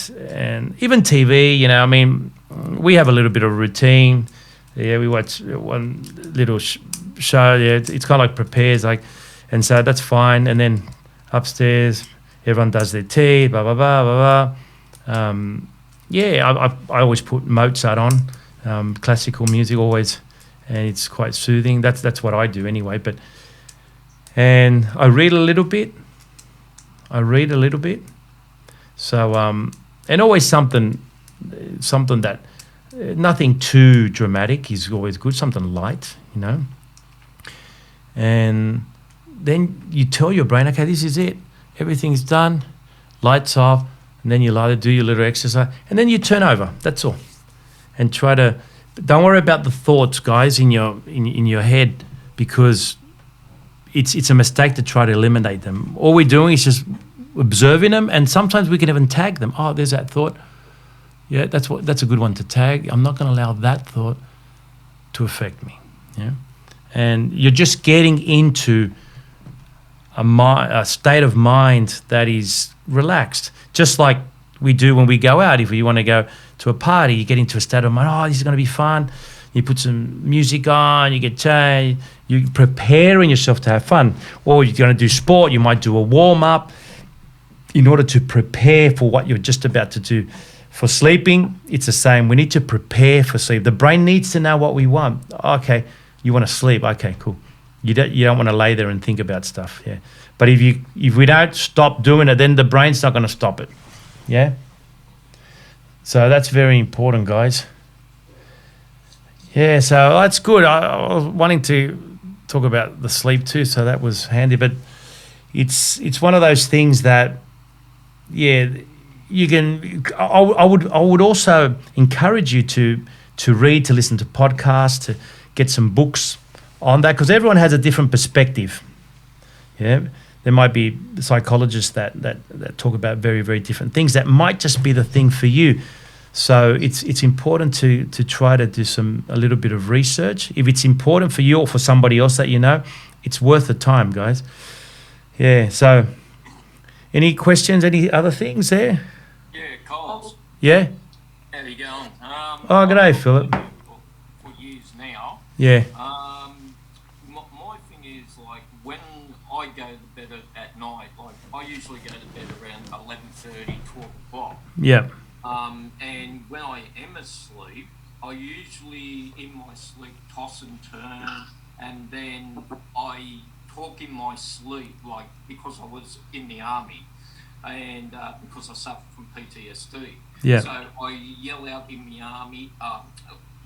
even TV. You know, I mean, we have a little bit of routine. Yeah, we watch one little show. Yeah, it's kind of like prepares, like, and so that's fine. And then upstairs, everyone does their tea. Blah blah blah blah blah. Yeah, I always put Mozart on, classical music always, and it's quite soothing. That's what I do anyway. And I read a little bit. So, and always something that, nothing too dramatic is always good, something light, you know. And then you tell your brain, okay, this is it. Everything's done, lights off, and then you do your little exercise, and then you turn over, that's all. And don't worry about the thoughts, guys, in your head, because it's a mistake to try to eliminate them. All we're doing is just observing them, and sometimes we can even tag them. Oh, there's that thought. Yeah, that's a good one to tag. I'm not going to allow that thought to affect me. Yeah, and you're just getting into a state of mind that is relaxed, just like we do when we go out. If you want to go to a party, you get into a state of mind. Oh, this is going to be fun. You put some music on, you get changed, you're preparing yourself to have fun. Or you're going to do sport, you might do a warm-up in order to prepare for what you're just about to do. For sleeping, it's the same. We need to prepare for sleep. The brain needs to know what we want. Okay, you want to sleep. Okay, cool. You don't want to lay there and think about stuff. Yeah. But if we don't stop doing it, then the brain's not going to stop it. Yeah. So that's very important, guys. Yeah, so that's good. I was wanting to talk about the sleep too, so that was handy. But it's one of those things that, yeah, you can. I would also encourage you to read, to listen to podcasts, to get some books on that, because everyone has a different perspective. Yeah, there might be psychologists that talk about very, very different things that might just be the thing for you. So it's important to try to do a little bit of research. If it's important for you or for somebody else that you know, it's worth the time, guys. Yeah, so any questions, any other things there? Yeah, Coles. Yeah? How you going? Oh, good day, Philip. What you use now? Yeah. My thing is, like, when I go to bed at night, like, I usually go to bed around 11:30, 12 o'clock. Yeah. And when I am asleep, I usually, in my sleep, toss and turn, and then I talk in my sleep, like, because I was in the army, and because I suffer from PTSD. Yeah. So I yell out in the army,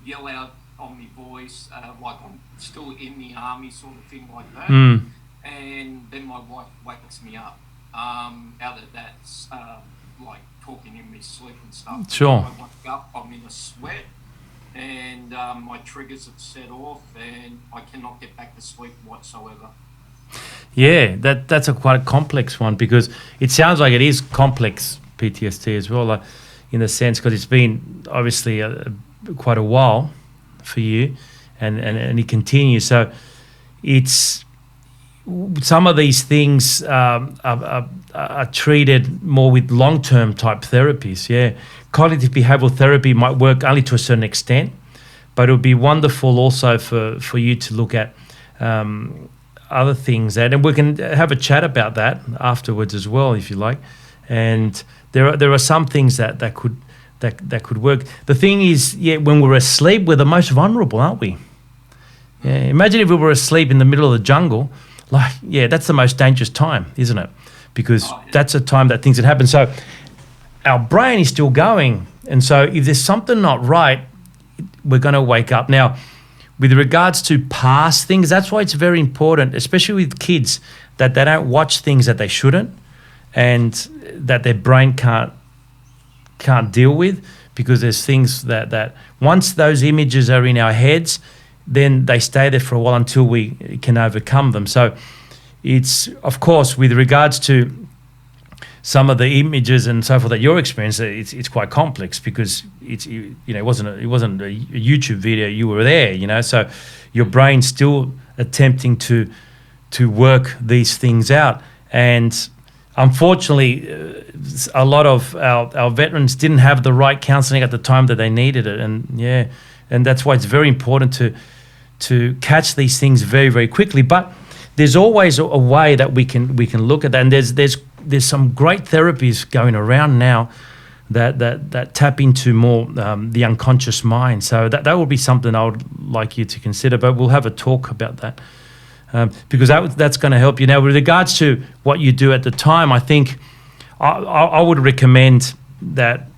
yell out on my voice, like I'm still in the army, sort of thing, like that. And then my wife wakes me up out of that, like talking in my sleep and stuff. Sure. I wake up, I'm in a sweat, and my triggers have set off, and I cannot get back to sleep whatsoever. Yeah, that's a quite a complex one, because it sounds like it is complex PTSD as well, like, in the sense, because it's been obviously quite a while for you, and it continues. So it's some of these things are treated more with long-term type therapies. Yeah, cognitive behavioral therapy might work only to a certain extent, but it would be wonderful also for you to look at other things, and we can have a chat about that afterwards as well, if you like. And there are some things that could work. The thing is, yeah, when we're asleep, we're the most vulnerable, aren't we? Yeah. Imagine if we were asleep in the middle of the jungle. Like, yeah, that's the most dangerous time, isn't it? Because that's a time that things that happen. So our brain is still going, and so if there's something not right, we're going to wake up. Now, with regards to past things, that's why it's very important, especially with kids, that they don't watch things that they shouldn't, and that their brain can't deal with, because there's things that once those images are in our heads, then they stay there for a while until we can overcome them. So it's, of course, with regards to some of the images and so forth that you're experiencing, it's quite complex, because it wasn't a YouTube video. You were there, so your brain's still attempting to work these things out. And unfortunately, a lot of our veterans didn't have the right counselling at the time that they needed it, and that's why it's very important to catch these things very, very quickly. But there's always a way that we can look at that, and there's some great therapies going around now that tap into more the unconscious mind. So that would be something I would like you to consider. But we'll have a talk about that, because that's going to help you. Now, with regards to what you do at the time, I think I would recommend that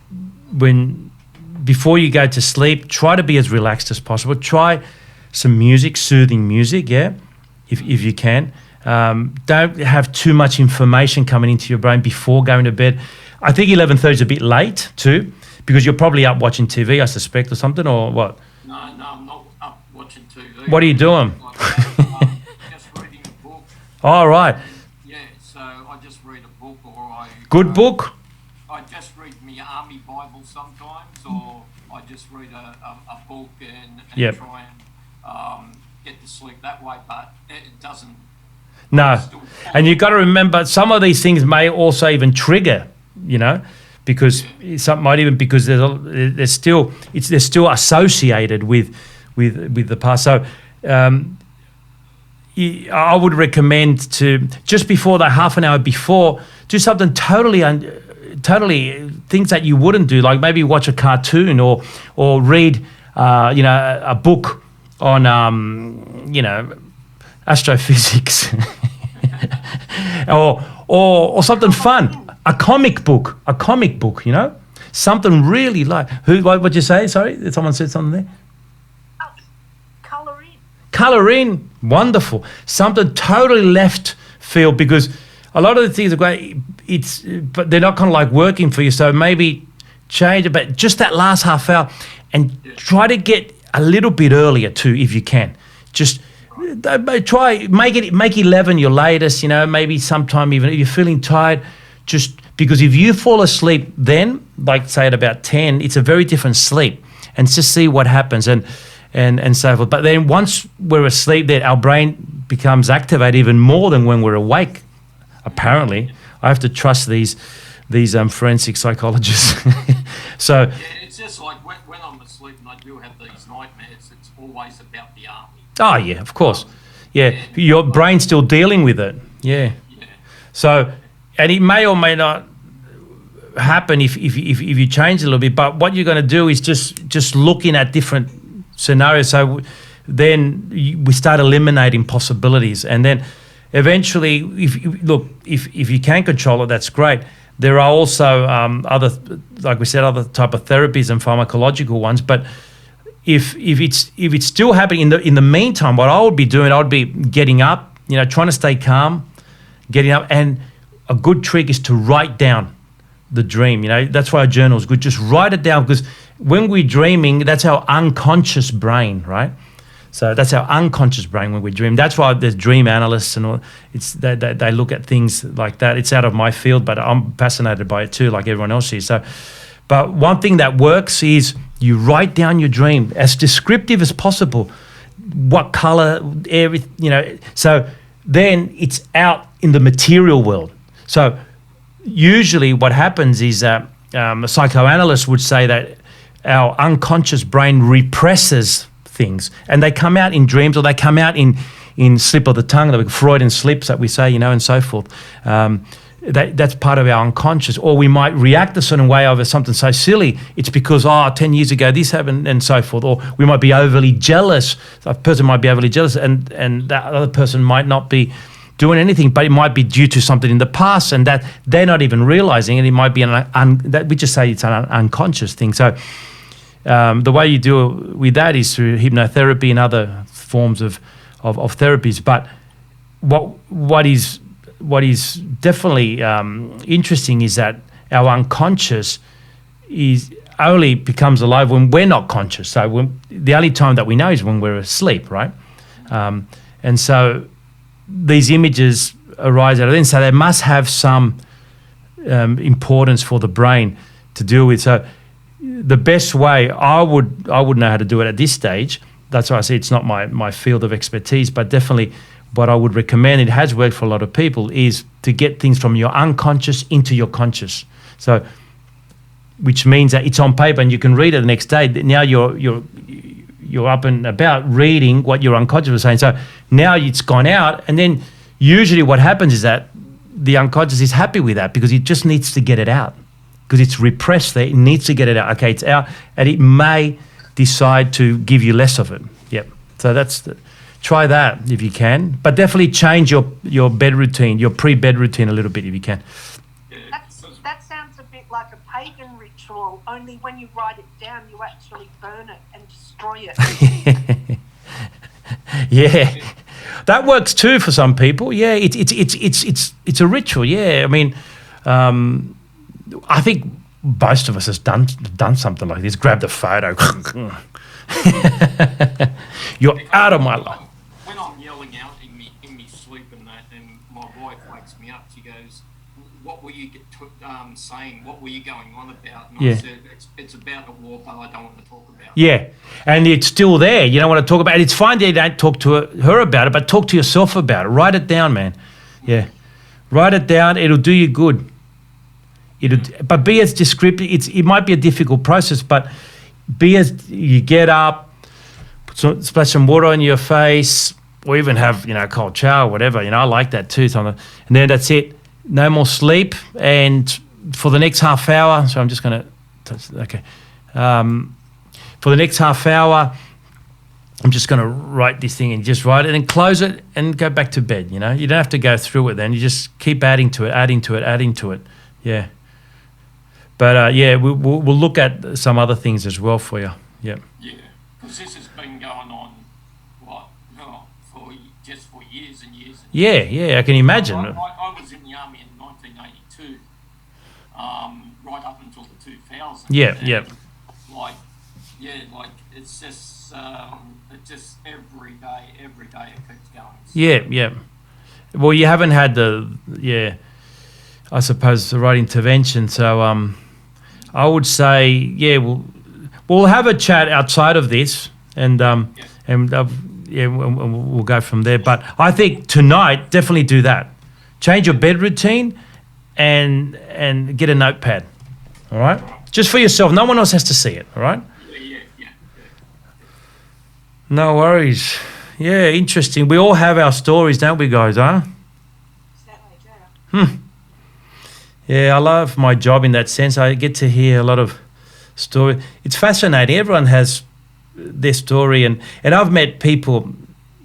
before you go to sleep, try to be as relaxed as possible. Try some music, soothing music, yeah, if you can. Don't have too much information coming into your brain before going to bed. I think 11:30 is a bit late too, because you're probably up watching TV, I suspect, or something, or what? No, I'm not up watching TV. What are you doing? Just reading a book. All right. Yeah, so I just read a book, or I... Good book? I just read my Army Bible sometimes, or I just read a book and Yep. try and get to sleep that way, but it doesn't... No. And you've got to remember, some of these things may also even trigger, because some might even, because they're still associated with the past. So I would recommend to, just before that, half an hour before, do something totally things that you wouldn't do, like maybe watch a cartoon or read a book on astrophysics or something fun, a comic book, something really like, what'd you say? Sorry, someone said something there. Colour in, wonderful. Something totally left field, because a lot of the things are great, but they're not kind of like working for you. So maybe change it, but just that last half hour, and try to get a little bit earlier too, if you can. Just try make 11 your latest. Maybe sometime even if you're feeling tired, just because if you fall asleep then, like say at about 10, it's a very different sleep, and just see what happens and so forth. But then once we're asleep, then our brain becomes activated even more than when we're awake. Apparently, I have to trust these forensic psychologists. So yeah, it's just like when I'm asleep and I do have these nightmares, it's always always about the army. Oh, yeah, of course. Yeah, your brain's still dealing with it. Yeah. Yeah. So, and it may or may not happen if you change a little bit, but what you're going to do is just looking at different scenarios. So then we start eliminating possibilities, and then eventually, if you can control it, that's great. There are also other, like we said, other type of therapies and pharmacological ones. But if it's still happening in the meantime, what I would be doing, I would be getting up, trying to stay calm, getting up, and a good trick is to write down the dream. That's why a journal is good. Just write it down, because when we're dreaming, that's our unconscious brain, right? So that's our unconscious brain when we dream. That's why there's dream analysts and all. They look at things like that. It's out of my field, but I'm fascinated by it too, like everyone else is. So, but one thing that works is you write down your dream as descriptive as possible. What color, everything, So then it's out in the material world. So usually what happens is that a psychoanalyst would say that our unconscious brain represses things, and they come out in dreams, or they come out in slip of the tongue, like Freudian slips that we say, and so forth. That's part of our unconscious. Or we might react a certain way over something so silly. It's because 10 years ago this happened, and so forth. Or we might be overly jealous. A person might be overly jealous, and that other person might not be doing anything, but it might be due to something in the past, and that they're not even realizing, and it might be that we just say it's an unconscious thing. So the way you do it with that is through hypnotherapy and other forms of therapies. But what is definitely interesting is that our unconscious only becomes alive when we're not conscious. So the only time that we know is when we're asleep, right? And so these images arise out of then. So they must have some importance for the brain to deal with. So the best way I would know how to do it at this stage. That's why I say it's not my field of expertise, but definitely what I would recommend, it has worked for a lot of people, is to get things from your unconscious into your conscious. So, which means that it's on paper and you can read it the next day. Now you're up and about reading what your unconscious was saying. So now it's gone out, and then usually what happens is that the unconscious is happy with that because it just needs to get it out. Because it's repressed there, it needs to get it out. Okay, it's out, and it may decide to give you less of it. Yep. So try that if you can, but definitely change your bed routine, your pre-bed routine a little bit if you can. That sounds a bit like a pagan ritual, only when you write it down, you actually burn it and destroy it. Yeah, that works too for some people. Yeah, it's a ritual. Yeah, I mean. I think most of us has done something like this. Grabbed a photo. You're out of my life. When I'm yelling out in me sleep and that, and my wife wakes me up, she goes, "What were you saying? What were you going on about?" And I said, "It's about a war, but I don't want to talk about it." Yeah, and it's still there. You don't want to talk about it. It's fine that you don't talk to her about it, but talk to yourself about it. Write it down, man. Yeah, write it down. It'll do you good. But be as descriptive. It might be a difficult process, but be as you get up, splash some water on your face, or even have a cold shower, or whatever. I like that too. And then that's it. No more sleep, and for the next half hour. So I'm just going to okay. For the next half hour, I'm just going to write this thing and just write it and close it and go back to bed. You don't have to go through it. Then you just keep adding to it. Yeah. But we'll look at some other things as well for you. Yeah. Yeah, because this has been going on, for years and years. Yeah, I can imagine. I was in the army in 1982, right up until the 2000s. Yeah. It's just every day it keeps going. Yeah. Well, you haven't had I suppose the right intervention. So I would say, we'll have a chat outside of this, and we'll go from there. But I think tonight, definitely do that. Change your bed routine, and get a notepad. All right, just for yourself. No one else has to see it. All right. Yeah. No worries. Yeah, interesting. We all have our stories, don't we, guys, huh? Certainly do. Yeah, I love my job in that sense. I get to hear a lot of story. It's fascinating. Everyone has their story, and I've met people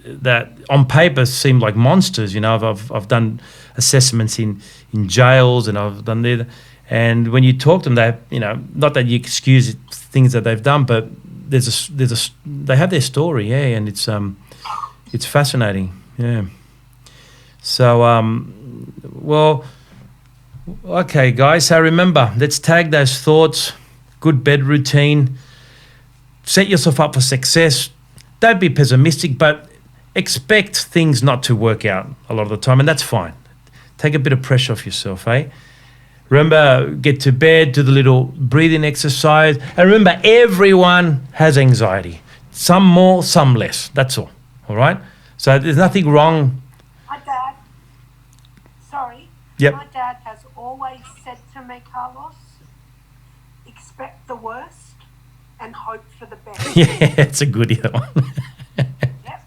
that on paper seem like monsters. You know, I've done assessments in jails, and I've done there. And when you talk to them, they, you know, not that you excuse things that they've done, but they have their story, yeah, and it's fascinating, yeah. So well, okay, guys. So remember, let's tag those thoughts. Good bed routine. Set yourself up for success. Don't be pessimistic, but expect things not to work out a lot of the time, and that's fine. Take a bit of pressure off yourself, eh? Remember, get to bed, do the little breathing exercise. And remember, everyone has anxiety. Some more, some less. That's all. All right? So there's nothing wrong. My dad, sorry. Yep. My dad has always said to me, Carlos, expect the worst and hope for the best. Yeah, it's a goodie, that one. Yep.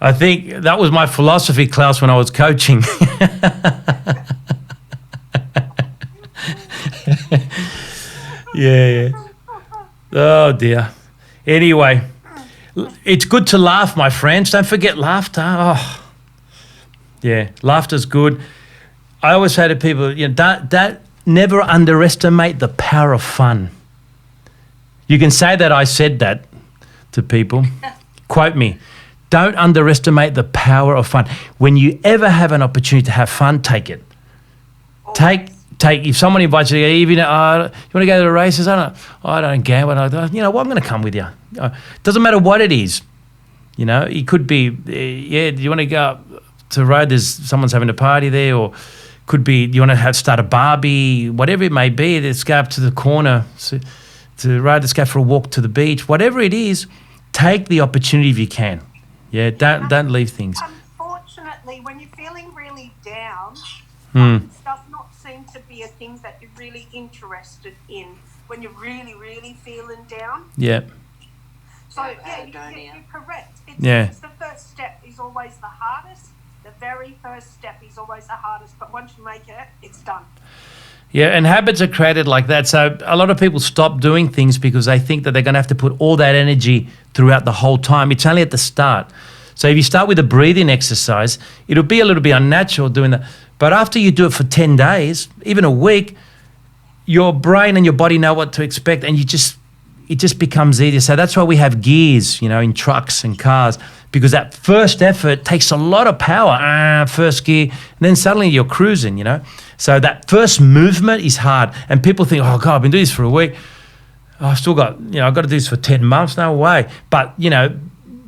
I think that was my philosophy class when I was coaching. Yeah. Oh, dear. Anyway, it's good to laugh, my friends. Don't forget laughter. Oh, yeah, laughter's good. I always say to people, you know, don't never underestimate the power of fun. You can say that I said that to people. Quote me. Don't underestimate the power of fun. When you ever have an opportunity to have fun, take it. Take. If someone invites you, even you want to go to the races, I don't gamble. You know what? I'm going to come with you. Doesn't matter what it is. You know, it could be, yeah. Do you want to go up to the road? There's someone's having a party there, or could be you want to start a barbie, whatever it may be. Let's go up to the corner, to the road. Let's go for a walk to the beach. Whatever it is, take the opportunity if you can. Yeah, don't leave things. Unfortunately, when you're feeling really down, does not seem to be a thing that you're really interested in when you're really, really feeling down. Yeah. So, yeah, you're correct. It's the first step is always the hardest. The very first step is always the hardest. But once you make it, it's done. Yeah, and habits are created like that. So a lot of people stop doing things because they think that they're going to have to put all that energy throughout the whole time. It's only at the start. So if you start with a breathing exercise, it'll be a little bit unnatural doing that. But after you do it for 10 days, even a week, your brain and your body know what to expect, and it just becomes easier. So that's why we have gears, you know, in trucks and cars, because that first effort takes a lot of power. First gear, and then suddenly you're cruising, you know. So that first movement is hard, and people think, oh God, I've been doing this for a week. I've still got, you know, I've got to do this for 10 months. No way. But, you know,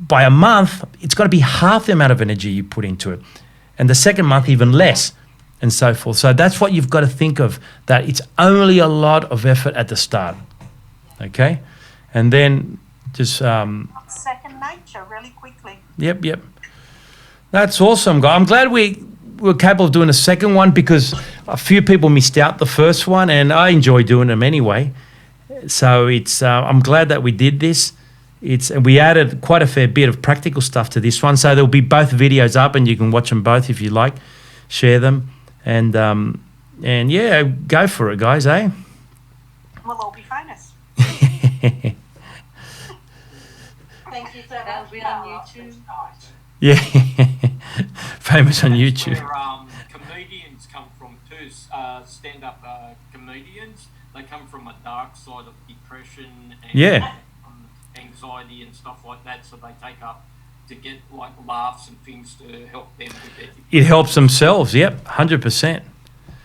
by a month, it's got to be half the amount of energy you put into it. And the second month, even less, and so forth. So that's what you've got to think of, that it's only a lot of effort at the start. Okay? And then just... second nature, really quickly. Yep. That's awesome, guy. I'm glad we were capable of doing a second one, because a few people missed out the first one, and I enjoy doing them anyway. So it's I'm glad that we did this. And we added quite a fair bit of practical stuff to this one. So there'll be both videos up, and you can watch them both if you like. Share them, and yeah, go for it, guys. Eh? We'll all be famous. Thank you so That'll much. be on YouTube. Yeah, famous on YouTube. Where comedians come from too, stand-up comedians. They come from a dark side of depression and anxiety and stuff like that, so they take up to get like laughs and things to help them with their depression. It helps themselves. Yep, 100%.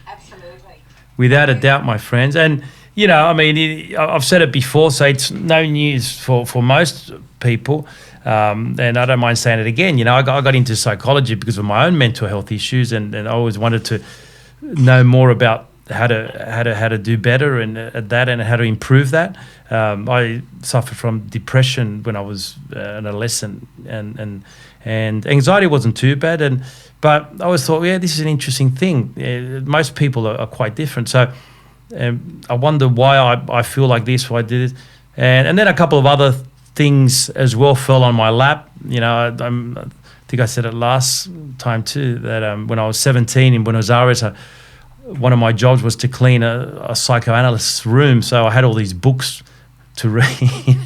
Absolutely. Without a doubt, my friends. And, you know, I mean, I've said it before, so it's no news for most people. And I don't mind saying it again. You know, I got into psychology because of my own mental health issues, and I always wanted to know more about how to do better and at that, and how to improve that. I suffered from depression when I was an adolescent, and anxiety wasn't too bad. But I always thought, yeah, this is an interesting thing. Most people are quite different. So I wonder why I feel like this, why I did it. and then a couple of other things as well fell on my lap. You know, I think I said it last time too, that when I was 17 in Buenos Aires, one of my jobs was to clean a psychoanalyst's room. So I had all these books to read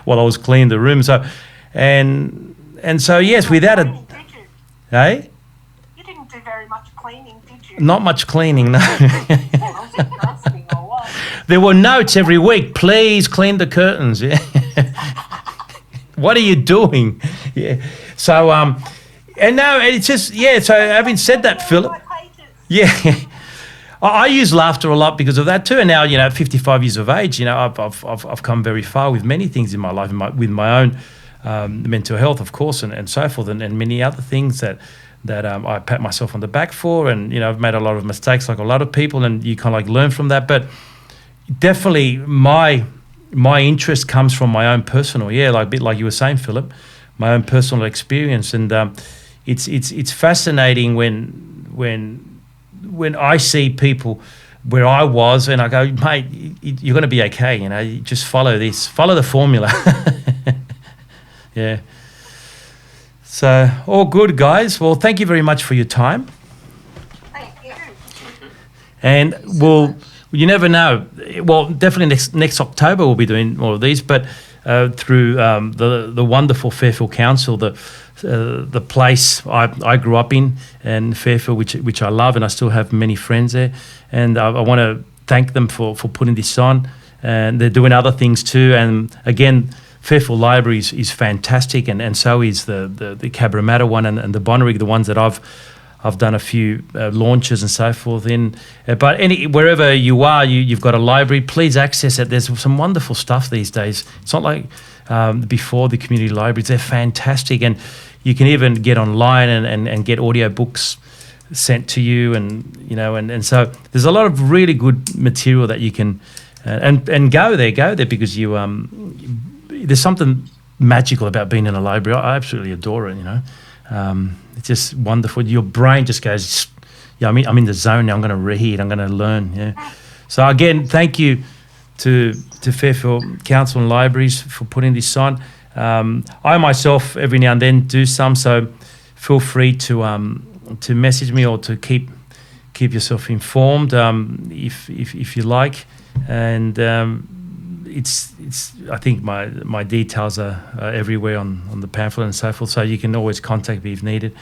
while I was cleaning the room. So, and so yes, without a, hey, you didn't do very much cleaning, did you? not much cleaning, no. Was it dusting or what? There were notes every week. Please clean the curtains. Yeah. What are you doing? Yeah. So and now it's just So having said that, Philip, yeah. I use laughter a lot because of that too. And now, you know, at 55 years of age, you know, I've come very far with many things in my life, with my own mental health, of course, and so forth, and many other things that I pat myself on the back for. And, you know, I've made a lot of mistakes like a lot of people, and you kind of like learn from that. But definitely my interest comes from my own personal, like a bit like you were saying, Philip, my own personal experience. And it's fascinating when I see people where I was, and I go, mate, you're going to be okay. You know, you just follow the formula. Yeah. So all good, guys. Well, thank you very much for your time. Thank you. And you never know. Well, definitely next October we'll be doing more of these, but through the wonderful Fairfield Council, the place I grew up in Fairfield, which I love, and I still have many friends there. And I want to thank them for putting this on. And they're doing other things too. And again, Fairfield Library is fantastic, and so is the Cabramatta one and the Bonnyrigg, the ones that I've done a few launches and so forth in. But wherever you are, you've got a library, please access it. There's some wonderful stuff these days. It's not like before the community libraries. They're fantastic, and you can even get online and get audio books sent to you, and you know, and so there's a lot of really good material that you can and go there because you there's something magical about being in a library. I absolutely adore it. You know, it's just wonderful. Your brain just goes, yeah, I'm in the zone now. I'm going to read. I'm going to learn. Yeah. So again, thank you to Fairfield Council and Libraries for putting this on. I myself every now and then do some, so feel free to message me or to keep yourself informed if you like. And it's I think my details are everywhere on the pamphlet and so forth, so you can always contact me if needed.